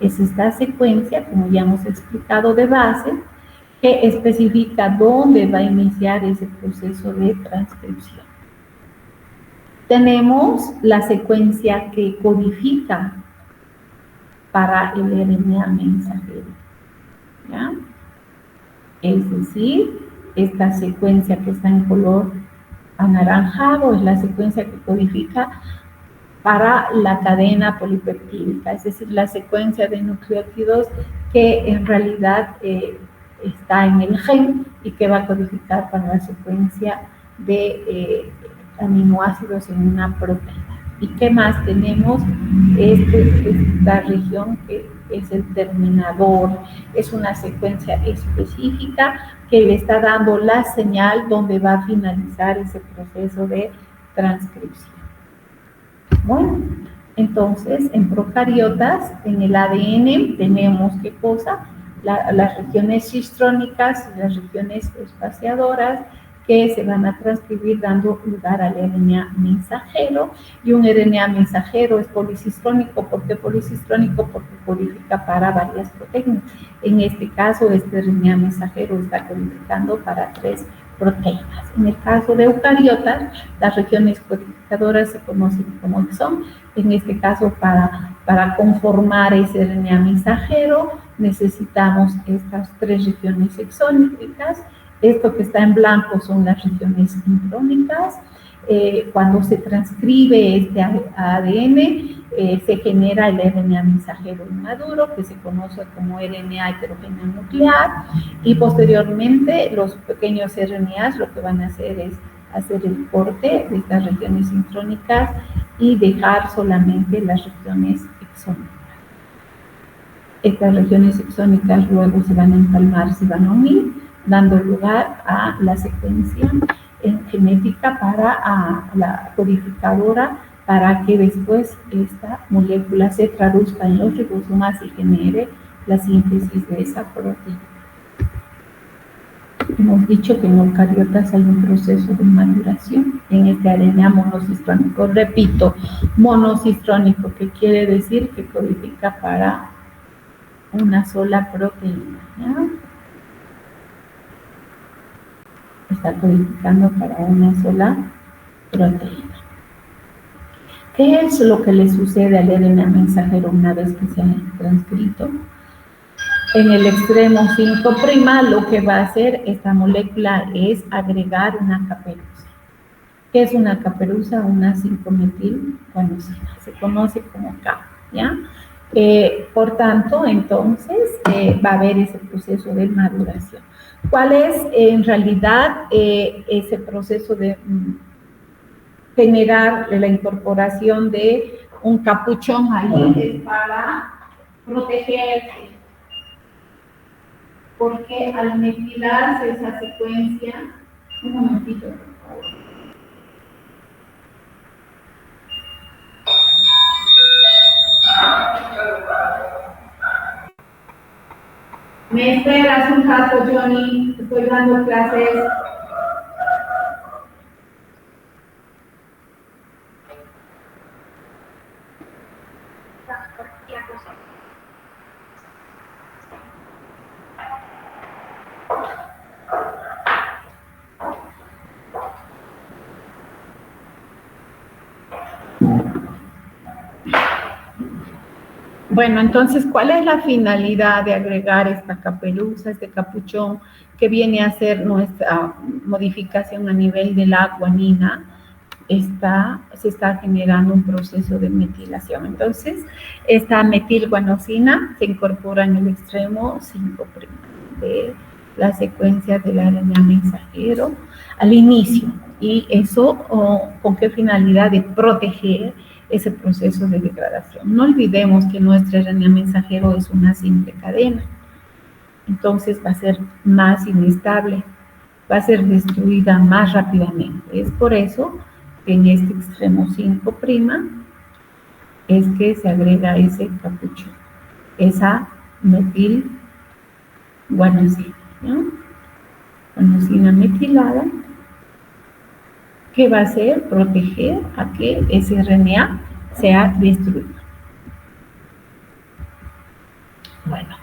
Es esta secuencia, como ya hemos explicado, de base, que especifica dónde va a iniciar ese proceso de transcripción. Tenemos la secuencia que codifica para el RNA mensajero, ¿ya? Es decir, esta secuencia que está en color anaranjado es la secuencia que codifica para la cadena polipeptídica, es decir, la secuencia de nucleótidos que en realidad está en el gen y que va a codificar para la secuencia de aminoácidos en una proteína. ¿Y qué más tenemos? Esta región que es el terminador, es una secuencia específica que le está dando la señal donde va a finalizar ese proceso de transcripción. Bueno, entonces en procariotas, en el ADN tenemos ¿qué cosa? Las regiones cistrónicas y las regiones espaciadoras que se van a transcribir dando lugar al RNA mensajero, y un RNA mensajero es policistrónico. ¿Por qué policistrónico? Porque codifica para varias proteínas. En este caso, este RNA mensajero está codificando para 3 proteínas. En el caso de eucariotas, las regiones codificadoras se conocen como exón. En este caso, para conformar ese RNA mensajero, necesitamos estas 3 regiones exónicas. Esto que está en blanco son las regiones intrónicas. Cuando se transcribe este ADN, se genera el RNA mensajero inmaduro, que se conoce como RNA heterogéneo nuclear, y posteriormente los pequeños RNAs lo que van a hacer es hacer el corte de estas regiones intrónicas y dejar solamente las regiones exónicas. Estas regiones exónicas luego se van a empalmar, se van a unir, dando lugar a la secuencia genética para la codificadora, para que después esta molécula se traduzca en los ribosomas y genere la síntesis de esa proteína. Hemos dicho que en eucariotas hay un proceso de maduración en este RNA monocistrónico. Repito, monocistrónico, que quiere decir que codifica para una sola proteína, ¿ya? Está codificando para una sola proteína. ¿Qué es lo que le sucede al RNA mensajero una vez que se ha transcrito? En el extremo 5', lo que va a hacer esta molécula es agregar una caperuza. ¿Qué es una caperuza? Una 5-metilguanosina. Se conoce como K, ¿ya? Por tanto, entonces, va a haber ese proceso de maduración. ¿Cuál es en realidad ese proceso de generar la incorporación de un capuchón ahí? Es para protegerse. porque al metilarse esa secuencia, un momentito, por favor. Me esperas un rato, Johnny, estoy dando clases. Bueno, entonces, ¿cuál es la finalidad de agregar esta caperuza, este capuchón, que viene a ser nuestra modificación a nivel de la guanina? Se está generando un proceso de metilación. Entonces, esta metilguanosina se incorpora en el extremo 5' de la secuencia del RNA mensajero al inicio. ¿Y eso con qué finalidad? De proteger ese proceso de degradación. No olvidemos que nuestro RNA mensajero es una simple cadena. Entonces va a ser más inestable, va a ser destruida más rápidamente. Es por eso que en este extremo 5' es que se agrega ese capuchón, esa metilguanosina, ¿no? Guanosina metilada, que va a hacer proteger a que ese RNA sea destruido. Bueno,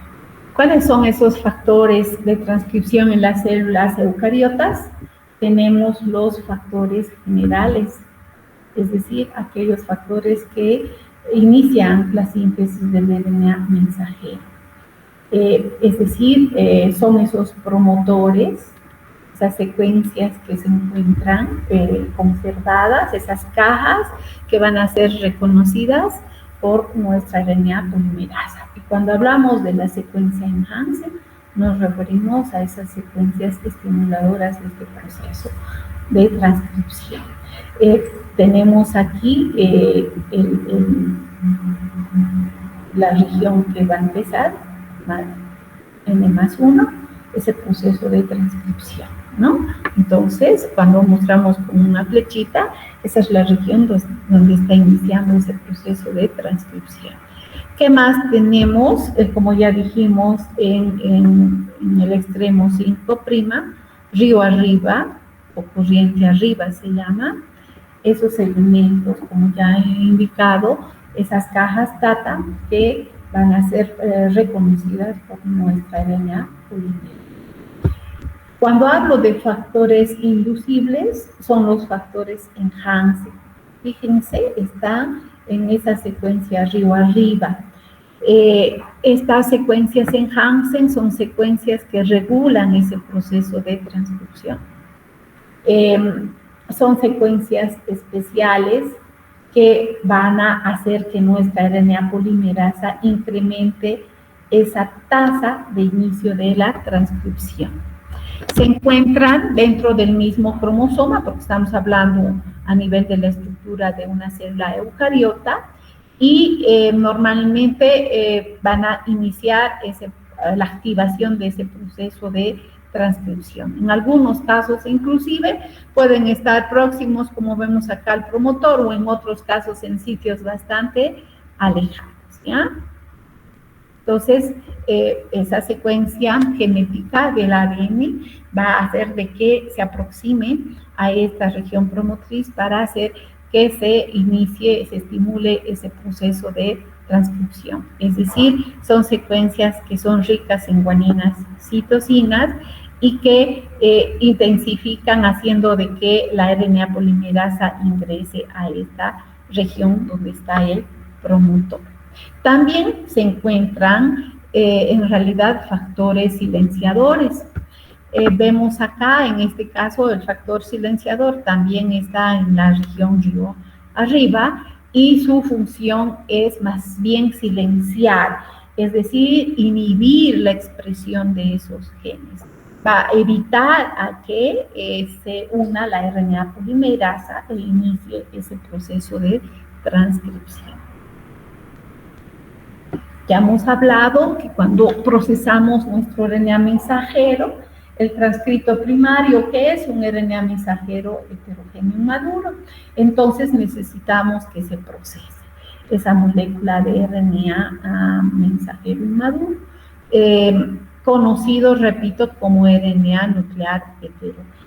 ¿cuáles son esos factores de transcripción en las células eucariotas? Tenemos los factores generales, es decir, aquellos factores que inician la síntesis del RNA mensajero. Es decir, son esos promotores, esas secuencias que se encuentran conservadas, esas cajas que van a ser reconocidas por nuestra RNA polimerasa. Y cuando hablamos de la secuencia enhancer, nos referimos a esas secuencias estimuladoras de este proceso de transcripción. Tenemos aquí la región que va a empezar, N+1, ese proceso de transcripción, ¿no? Entonces, cuando mostramos con una flechita, esa es la región donde está iniciando ese proceso de transcripción. ¿Qué más tenemos? Como ya dijimos, en el extremo 5', río arriba, o corriente arriba se llama, esos elementos, como ya he indicado, esas cajas TATA que van a ser reconocidas por nuestra RNA polimerasa. Cuando hablo de factores inducibles, son los factores enhancer. Fíjense, están en esa secuencia río arriba. Estas secuencias enhancer son secuencias que regulan ese proceso de transcripción. Son secuencias especiales que van a hacer que nuestra RNA polimerasa incremente esa tasa de inicio de la transcripción. Se encuentran dentro del mismo cromosoma, porque estamos hablando a nivel de la estructura de una célula eucariota, y normalmente van a iniciar la activación de ese proceso de transcripción. En algunos casos, inclusive, pueden estar próximos, como vemos acá, al promotor, o en otros casos en sitios bastante alejados, ¿ya? Entonces, esa secuencia genética del ADN va a hacer de que se aproxime a esta región promotriz para hacer que se inicie, se estimule ese proceso de transcripción. Es decir, son secuencias que son ricas en guaninas, citosinas, y que intensifican haciendo de que la RNA polimerasa ingrese a esta región donde está el promotor. También se encuentran en realidad factores silenciadores. Vemos acá, en este caso, el factor silenciador también está en la región río arriba, y su función es más bien silenciar, es decir, inhibir la expresión de esos genes. Va a evitar a que se una la RNA polimerasa e inicie ese proceso de transcripción. Ya hemos hablado que cuando procesamos nuestro RNA mensajero, el transcrito primario, que es un RNA mensajero heterogéneo inmaduro, entonces necesitamos que se procese esa molécula de RNA mensajero inmaduro, conocido, repito, como RNA nuclear heterogéneo.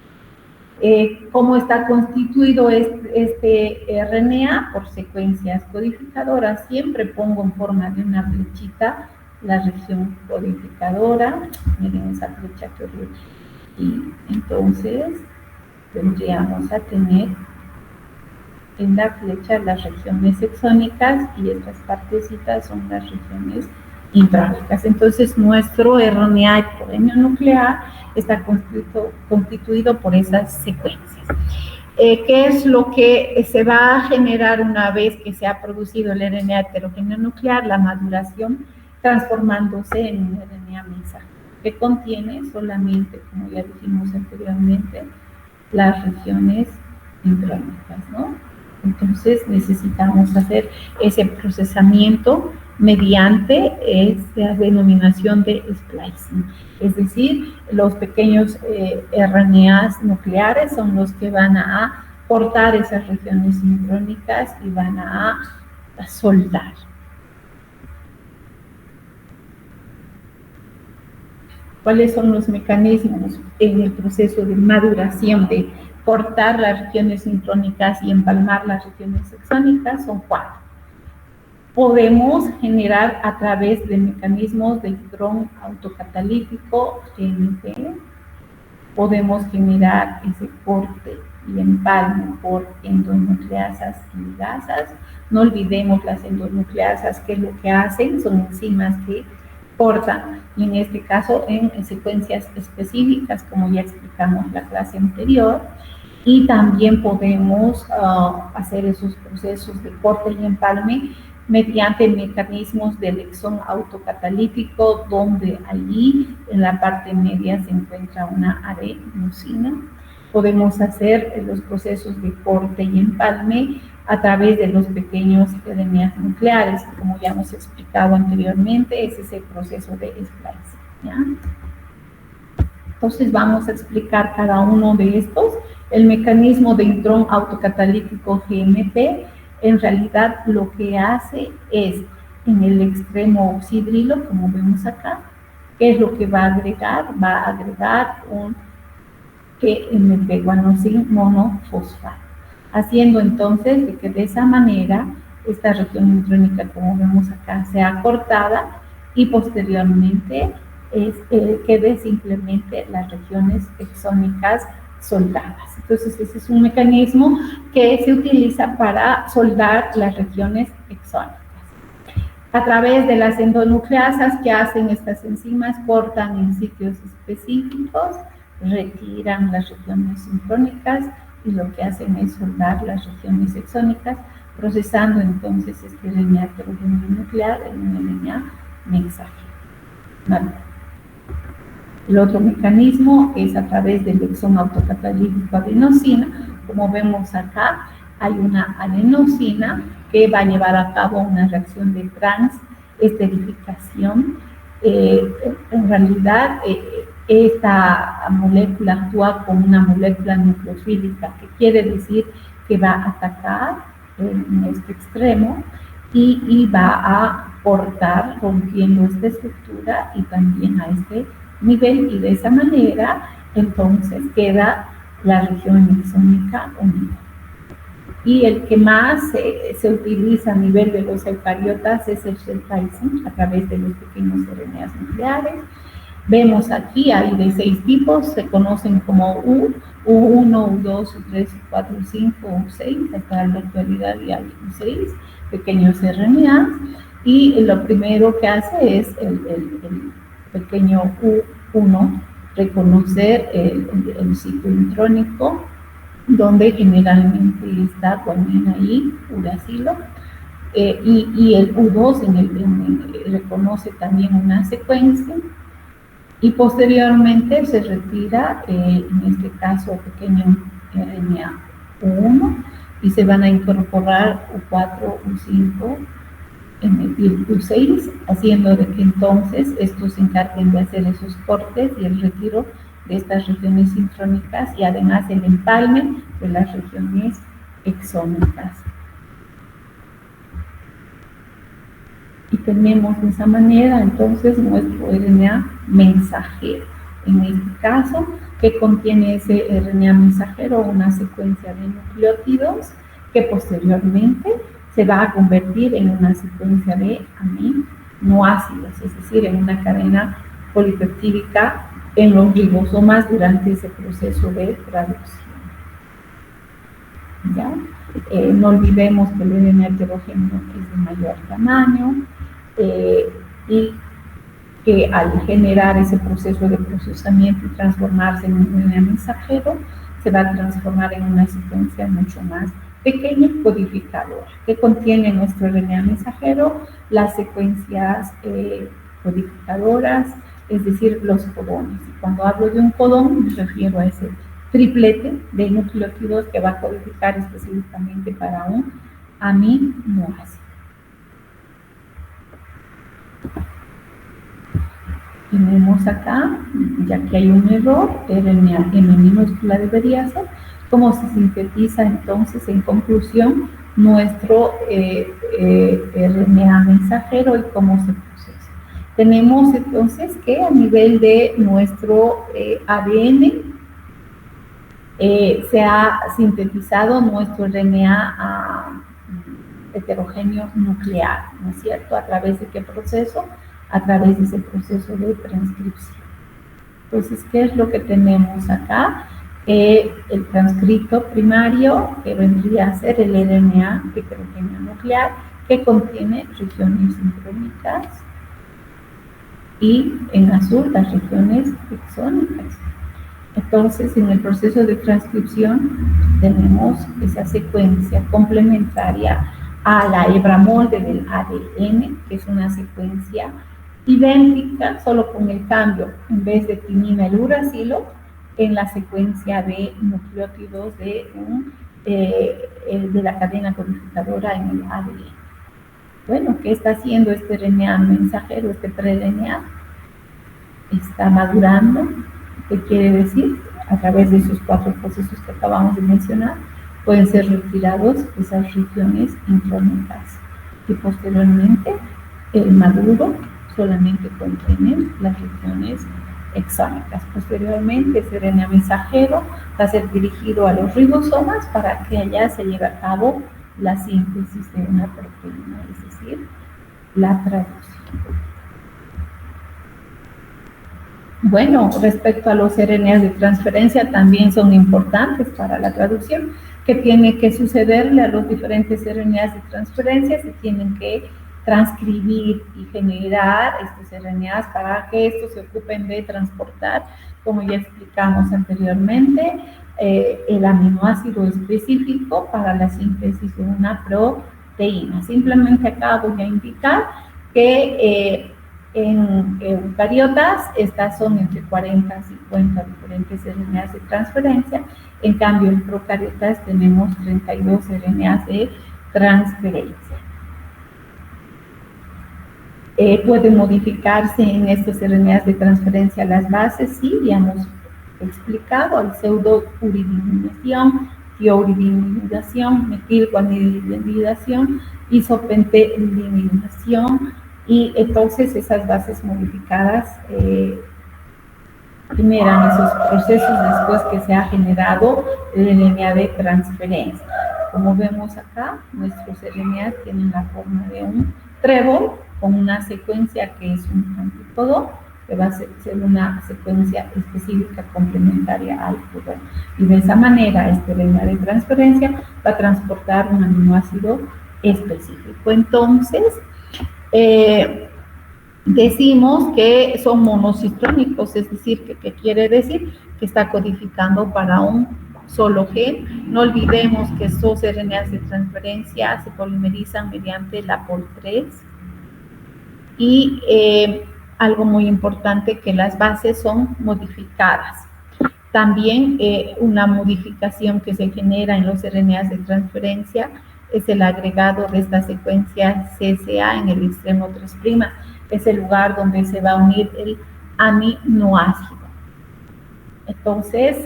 ¿Cómo está constituido este RNA? Por secuencias codificadoras. Siempre pongo en forma de una flechita la región codificadora. Miren esa flecha que horrible. Y entonces tendríamos a tener en la flecha las regiones exónicas y estas partecitas son las regiones intrónicas. Entonces nuestro RNA heterogéneo nuclear está constituido por esas secuencias. ¿Qué es lo que se va a generar una vez que se ha producido el RNA heterogéneo nuclear? La maduración, transformándose en un RNA mensajero, que contiene solamente, como ya dijimos anteriormente, las regiones intrónicas, ¿no? Entonces necesitamos hacer ese procesamiento mediante esta denominación de splicing. Es decir, los pequeños RNAs nucleares son los que van a cortar esas regiones intrónicas y van a soldar. ¿Cuáles son los mecanismos en el proceso de maduración de cortar las regiones intrónicas y empalmar las regiones exónicas? Son 4. Podemos generar a través de mecanismos de hidrón autocatalítico, GMP, podemos generar ese corte y empalme por endonucleasas y ligasas. No olvidemos las endonucleasas, que lo que hacen son enzimas que cortan, y en este caso en secuencias específicas, como ya explicamos en la clase anterior. Y también podemos hacer esos procesos de corte y empalme mediante mecanismos del exón autocatalítico, donde allí en la parte media se encuentra una adenosina. Podemos hacer los procesos de corte y empalme a través de los pequeños RNAs nucleares, como ya hemos explicado anteriormente, es ese proceso de splicing, ¿ya? Entonces vamos a explicar cada uno de estos. El mecanismo de hidrón autocatalítico GMP, en realidad lo que hace es, en el extremo oxidrilo, como vemos acá, ¿qué es lo que va a agregar? Va a agregar un GMP-guanosin monofosfato, haciendo entonces de que de esa manera esta región intrónica, como vemos acá, sea cortada y posteriormente quede simplemente las regiones exónicas soldadas. Entonces ese es un mecanismo que se utiliza para soldar las regiones exónicas. A través de las endonucleasas que hacen estas enzimas, cortan en sitios específicos, retiran las regiones intrónicas y lo que hacen es soldar las regiones exónicas, procesando entonces este RNA heterogéneo nuclear en un RNA mensajero. Vale. El otro mecanismo es a través del exón autocatalítico adenosina. Como vemos acá, hay una adenosina que va a llevar a cabo una reacción de transesterificación. En realidad, esta molécula actúa como una molécula nucleofílica, que quiere decir que va a atacar en este extremo y va a cortar, rompiendo esta estructura y también a este nivel, y de esa manera entonces queda la región exónica unida. Y el que más se utiliza a nivel de los eucariotas es el splicing a través de los pequeños RNAs nucleares. Vemos aquí, hay de 6 tipos, se conocen como U1, U2, U3, U4, U5, U6, hasta la actualidad ya hay U6 pequeños RNAs, y lo primero que hace es el pequeño U1 reconocer el sitio intrónico, donde generalmente está guanina y uracilo, y el U2 reconoce también una secuencia, y posteriormente se retira, en este caso, pequeño RNA U1, y se van a incorporar U4, U5 en el Q6, haciendo de que entonces estos se encarguen de hacer esos cortes y el retiro de estas regiones sintrónicas y además el empalme de las regiones exónicas. Y tenemos de esa manera entonces nuestro RNA mensajero. En este caso, que contiene ese RNA mensajero, una secuencia de nucleótidos que posteriormente se va a convertir en una secuencia de aminoácidos, es decir, en una cadena polipeptídica en los ribosomas durante ese proceso de traducción. ¿Ya? No olvidemos que el RNA heterogéneo es de mayor tamaño y que al generar ese proceso de procesamiento y transformarse en un RNA mensajero, se va a transformar en una secuencia mucho más pequeña codificadora, que contiene nuestro RNA mensajero, las secuencias codificadoras, es decir, los codones. Y cuando hablo de un codón, me refiero a ese triplete de nucleótidos que va a codificar específicamente para un aminoácido. Tenemos acá, ya que hay un error, RNA M minúscula debería ser, cómo se sintetiza entonces en conclusión nuestro RNA mensajero y cómo se procesa. Tenemos entonces que a nivel de nuestro ADN se ha sintetizado nuestro RNA heterogéneo nuclear, ¿no es cierto? ¿A través de qué proceso? A través de ese proceso de transcripción. Entonces, ¿qué es lo que tenemos acá? El transcrito primario, que vendría a ser el RNA heterogéneo nuclear, que contiene regiones sincrónicas, y en azul las regiones exónicas. Entonces, en el proceso de transcripción tenemos esa secuencia complementaria a la hebra molde del ADN, que es una secuencia idéntica, solo con el cambio, en vez de timina el uracilo, en la secuencia de nucleótidos de la cadena codificadora en el ADN. Bueno, ¿qué está haciendo este RNA mensajero, este pre-RNA? Está madurando. ¿Qué quiere decir? A través de esos 4 procesos que acabamos de mencionar, pueden ser retirados esas regiones intrónicas. Y posteriormente, el maduro solamente contiene las regiones exónicas. Posteriormente, ese RNA mensajero va a ser dirigido a los ribosomas para que allá se lleve a cabo la síntesis de una proteína, es decir, la traducción. Bueno, respecto a los RNAs de transferencia, también son importantes para la traducción. ¿Qué tiene que sucederle a los diferentes RNAs de transferencia? Se tienen que transcribir y generar estos RNAs para que estos se ocupen de transportar, como ya explicamos anteriormente, el aminoácido específico para la síntesis de una proteína. Simplemente acá voy a indicar que en eucariotas, estas son entre 40 y 50 diferentes RNAs de transferencia. En cambio, en procariotas tenemos 32 RNAs de transferencia. Pueden modificarse en estos RNAs de transferencia las bases, sí, ya hemos explicado, hay pseudouridinización, tiouridinización, metilguanidinización, isopentelidización, y entonces esas bases modificadas generan esos procesos después que se ha generado el RNA de transferencia. Como vemos acá, nuestros RNA tienen la forma de un trébol con una secuencia que es un antípodo, que va a ser una secuencia específica complementaria al codón. Y de esa manera, este RNA de transferencia va a transportar un aminoácido específico. Entonces, decimos que son monocitrónicos, es decir, ¿qué quiere decir? Que está codificando para un solo gen. No olvidemos que estos RNAs de transferencia se polimerizan mediante la POL3. Y algo muy importante, que las bases son modificadas. También una modificación que se genera en los RNAs de transferencia es el agregado de esta secuencia CCA en el extremo 3', es el lugar donde se va a unir el aminoácido. Entonces,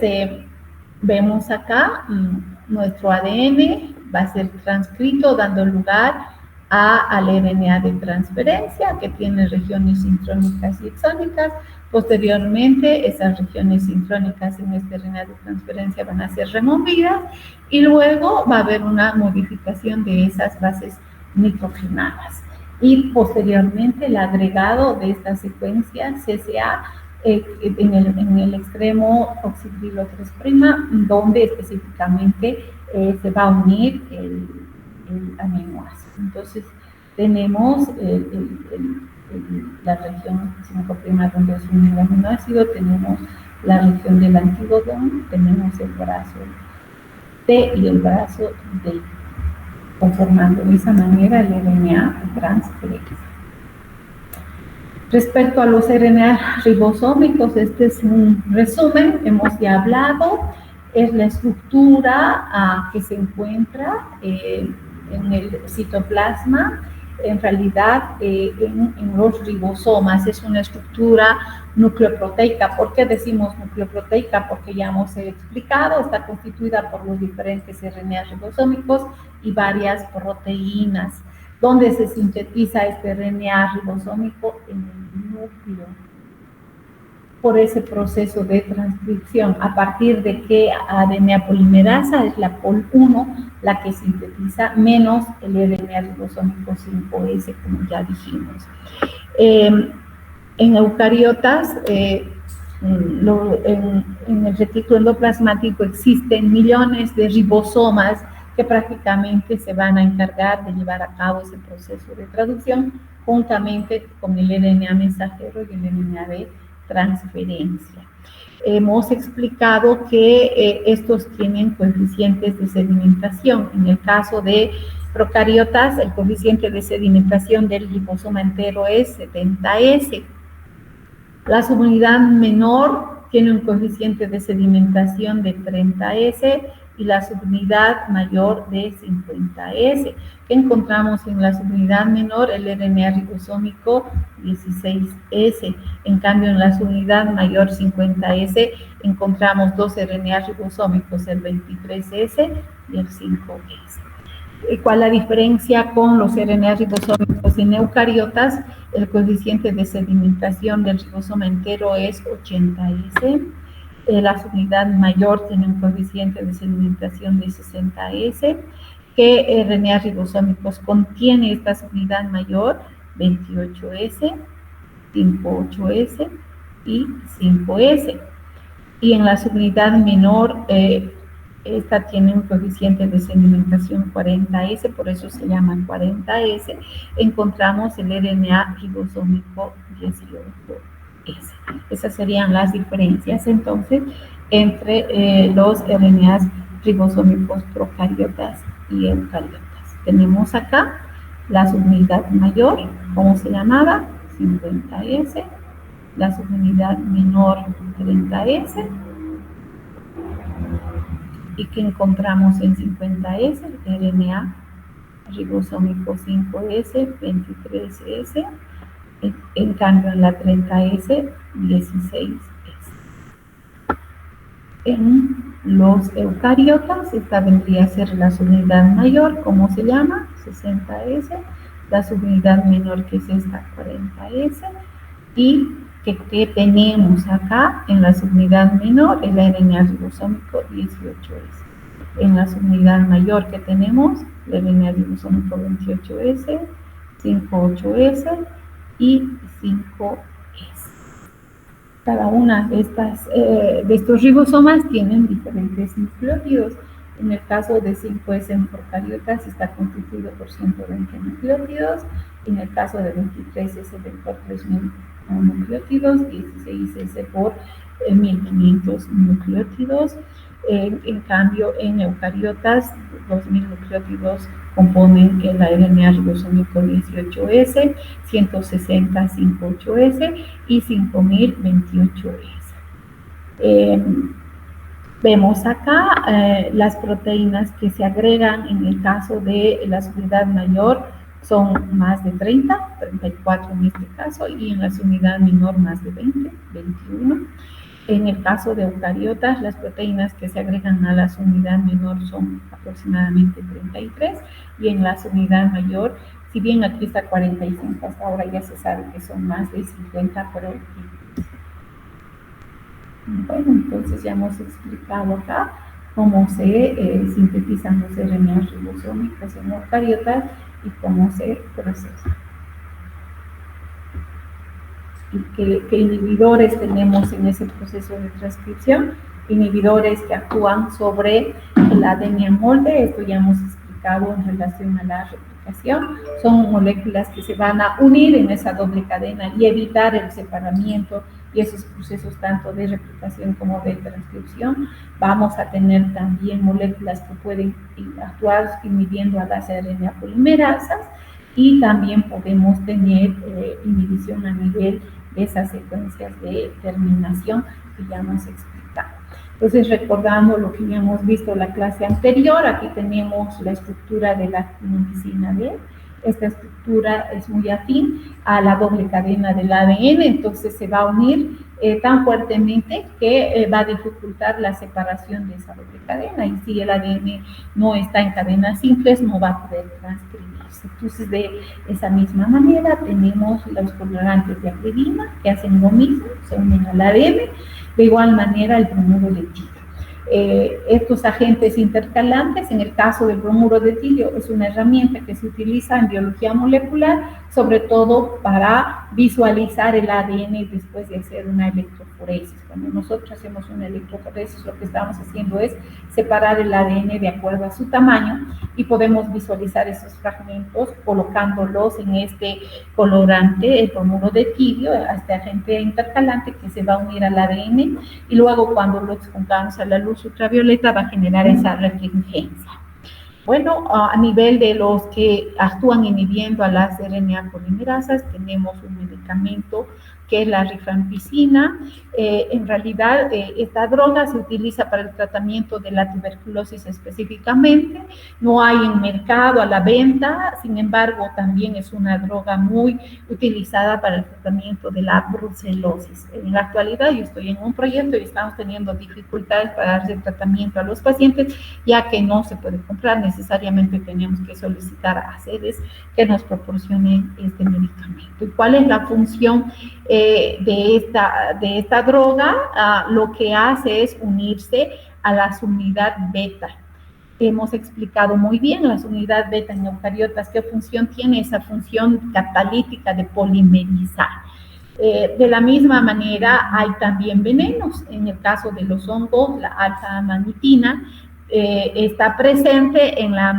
vemos acá, nuestro ADN va a ser transcrito dando lugar al RNA de transferencia, que tiene regiones intrónicas y exónicas. Posteriormente, esas regiones intrónicas en este RNA de transferencia van a ser removidas y luego va a haber una modificación de esas bases nitrogenadas. Y posteriormente, el agregado de esta secuencia CCA en el extremo oxidrilo 3', donde específicamente se va a unir el aminoácido. Entonces, tenemos la región 5' donde es un aminoácido, tenemos la región del antígodón, tenemos el brazo T y el brazo D, conformando de esa manera el RNA transferencia. Respecto a los RNA ribosómicos, este es un resumen, hemos ya hablado, es la estructura que se encuentra en el citoplasma, en realidad en los ribosomas, es una estructura nucleoproteica. ¿Por qué decimos nucleoproteica? Porque ya hemos explicado, está constituida por los diferentes RNA ribosómicos y varias proteínas. ¿Dónde se sintetiza este RNA ribosómico? En el núcleo, por ese proceso de transcripción, a partir de que ADN polimerasa es la POL1 la que sintetiza, menos el RNA ribosómico 5S, como ya dijimos. En eucariotas, en el retículo endoplasmático existen millones de ribosomas que prácticamente se van a encargar de llevar a cabo ese proceso de traducción juntamente con el RNA mensajero y el RNA de transferencia. Hemos explicado que estos tienen coeficientes de sedimentación. En el caso de procariotas, el coeficiente de sedimentación del ribosoma entero es 70S. La subunidad menor tiene un coeficiente de sedimentación de 30S y la subunidad mayor de 50S. ¿Qué encontramos en la subunidad menor? El RNA ribosómico 16S. En cambio, en la subunidad mayor 50S encontramos dos RNA ribosómicos, el 23S y el 5S. ¿Cuál es la diferencia con los RNA ribosómicos en eucariotas? El coeficiente de sedimentación del ribosoma entero es 80S. La subunidad mayor tiene un coeficiente de sedimentación de 60S. ¿Qué RNA ribosómicos contiene esta subunidad mayor? 28S, 58S y 5S. Y en la subunidad menor, esta tiene un coeficiente de sedimentación 40S, por eso se llaman 40S. Encontramos el RNA ribosómico 18S. Esas serían las diferencias, entonces, entre los RNAs ribosómicos procariotas y eucariotas. Tenemos acá la subunidad mayor, ¿cómo se llamaba? 50S, la subunidad menor 30S, y que encontramos en 50S, el RNA ribosómico 5S, 23S, en cambio en la 30S, 16S. En los eucariotas, esta vendría a ser la subunidad mayor, ¿cómo se llama? 60S, la subunidad menor, que es esta, 40S, y que tenemos acá en la subunidad menor el RNA ribosómico 18S. En la subunidad mayor que tenemos el RNA ribosómico 28S, 58S y 5S. Cada una de estos ribosomas tienen diferentes nucleótidos. En el caso de 5S en procariotas está constituido por 120 nucleótidos. En el caso de 23S por 3.000 nucleótidos, 16S por 1.500 nucleótidos. En cambio, en eucariotas, 2.000 nucleótidos componen el RNA ribosómico 18S, 160 58S y 5.000 28S. Vemos acá las proteínas que se agregan en el caso de la subunidad mayor son más de 30, 34 en este caso, y en la subunidad menor más de 20, 21. En el caso de eucariotas, las proteínas que se agregan a la subunidad menor son aproximadamente 33, y en la subunidad mayor, si bien aquí está 45, hasta ahora ya se sabe que son más de 50 proteínas. Bueno, entonces ya hemos explicado acá cómo se sintetizan los RNAs ribosómicos en eucariotas y cómo se procesan. Y qué inhibidores tenemos en ese proceso de transcripción. Inhibidores que actúan sobre el ADN en molde, esto ya hemos explicado en relación a la replicación. Son moléculas que se van a unir en esa doble cadena y evitar el separamiento y esos procesos tanto de replicación como de transcripción. Vamos a tener también moléculas que pueden actuar inhibiendo a las RNA polimerasas, y también podemos tener inhibición a nivel de esas secuencias de terminación que ya hemos explicado. Entonces, recordando lo que ya hemos visto en la clase anterior, aquí tenemos la estructura de la actinomicina B. Esta estructura es muy afín a la doble cadena del ADN, entonces se va a unir tan fuertemente que va a dificultar la separación de esa doble cadena, y si el ADN no está en cadenas simples, no va a poder transcribirse. Entonces, de esa misma manera, tenemos los colorantes de acridina que hacen lo mismo, se unen al ADN, de igual manera el bromuro de tilio. Estos agentes intercalantes, en el caso del bromuro de tilio, es una herramienta que se utiliza en biología molecular, sobre todo para visualizar el ADN después de hacer una electroforesis. Cuando nosotros hacemos una electroforesis, lo que estamos haciendo es separar el ADN de acuerdo a su tamaño, y podemos visualizar esos fragmentos colocándolos en este colorante, el bromuro de tilio, este agente intercalante que se va a unir al ADN, y luego cuando lo expongamos a la luz ultravioleta va a generar esa refringencia. Bueno, a nivel de los que actúan inhibiendo a las RNA polimerasas, tenemos un medicamento que es la rifampicina. En realidad, esta droga se utiliza para el tratamiento de la tuberculosis específicamente. No hay en mercado a la venta, sin embargo, también es una droga muy utilizada para el tratamiento de la brucelosis. En la actualidad, yo estoy en un proyecto y estamos teniendo dificultades para darle tratamiento a los pacientes, ya que no se puede comprar, necesariamente tenemos que solicitar a sedes que nos proporcionen este medicamento. ¿Y cuál es la función de esta droga? Lo que hace es unirse a la subunidad beta. Hemos explicado muy bien la subunidad beta en eucariotas, qué función tiene, esa función catalítica de polimerizar. De la misma manera, hay también venenos. En el caso de los hongos, la alfa-amanitina está presente en la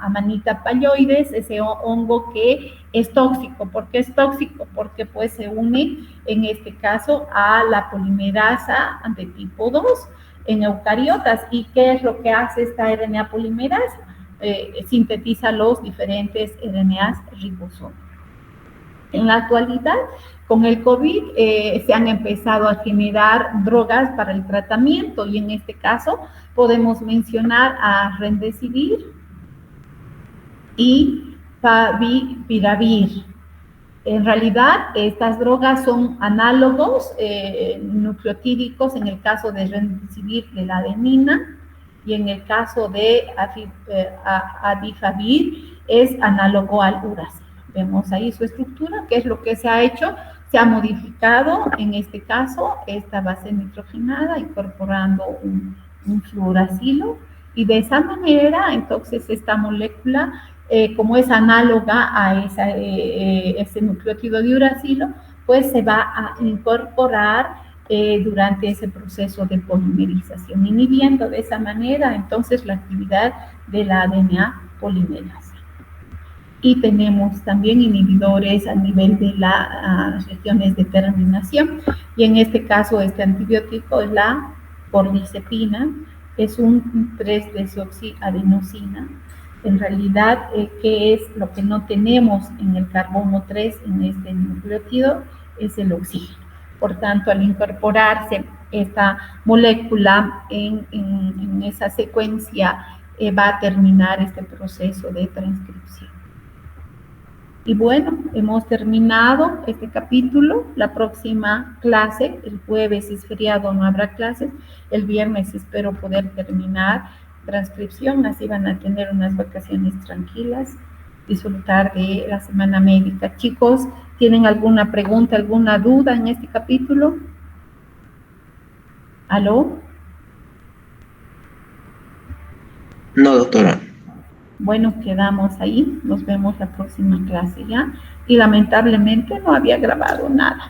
Amanita palloides, ese hongo que es tóxico. ¿Por qué es tóxico? Porque pues se une, en este caso, a la polimerasa de tipo 2 en eucariotas. ¿Y qué es lo que hace esta RNA polimerasa? Sintetiza los diferentes RNAs ribosómicos. En la actualidad, con el COVID, se han empezado a generar drogas para el tratamiento, y en este caso podemos mencionar a Remdesivir y Favipiravir. En realidad, estas drogas son análogos nucleotídicos, en el caso de Remdesivir de la adenina, y en el caso de Avifavir es análogo al uracilo. Vemos ahí su estructura, qué es lo que se ha hecho. Se ha modificado, en este caso, esta base nitrogenada, incorporando un fluoracilo, y de esa manera, entonces, esta molécula, como es análoga a ese nucleótido de uracilo, pues se va a incorporar durante ese proceso de polimerización, inhibiendo de esa manera, entonces, la actividad de la ADNA polimerasa. Y tenemos también inhibidores a nivel de las regiones de terminación, y en este caso este antibiótico es la cordycepina, es un 3-desoxiadenosina. En realidad, ¿qué es lo que no tenemos en el carbono 3 en este nucleótido? Es el oxígeno. Por tanto, al incorporarse esta molécula en esa secuencia va a terminar este proceso de transcripción. Y bueno, hemos terminado este capítulo. La próxima clase, el jueves es feriado, no habrá clases. El viernes espero poder terminar transcripción, así van a tener unas vacaciones tranquilas, disfrutar de la semana médica. Chicos, ¿tienen alguna pregunta, alguna duda en este capítulo? ¿Aló? No, doctora. Bueno, quedamos ahí. Nos vemos la próxima clase, ¿ya? Y lamentablemente no había grabado nada.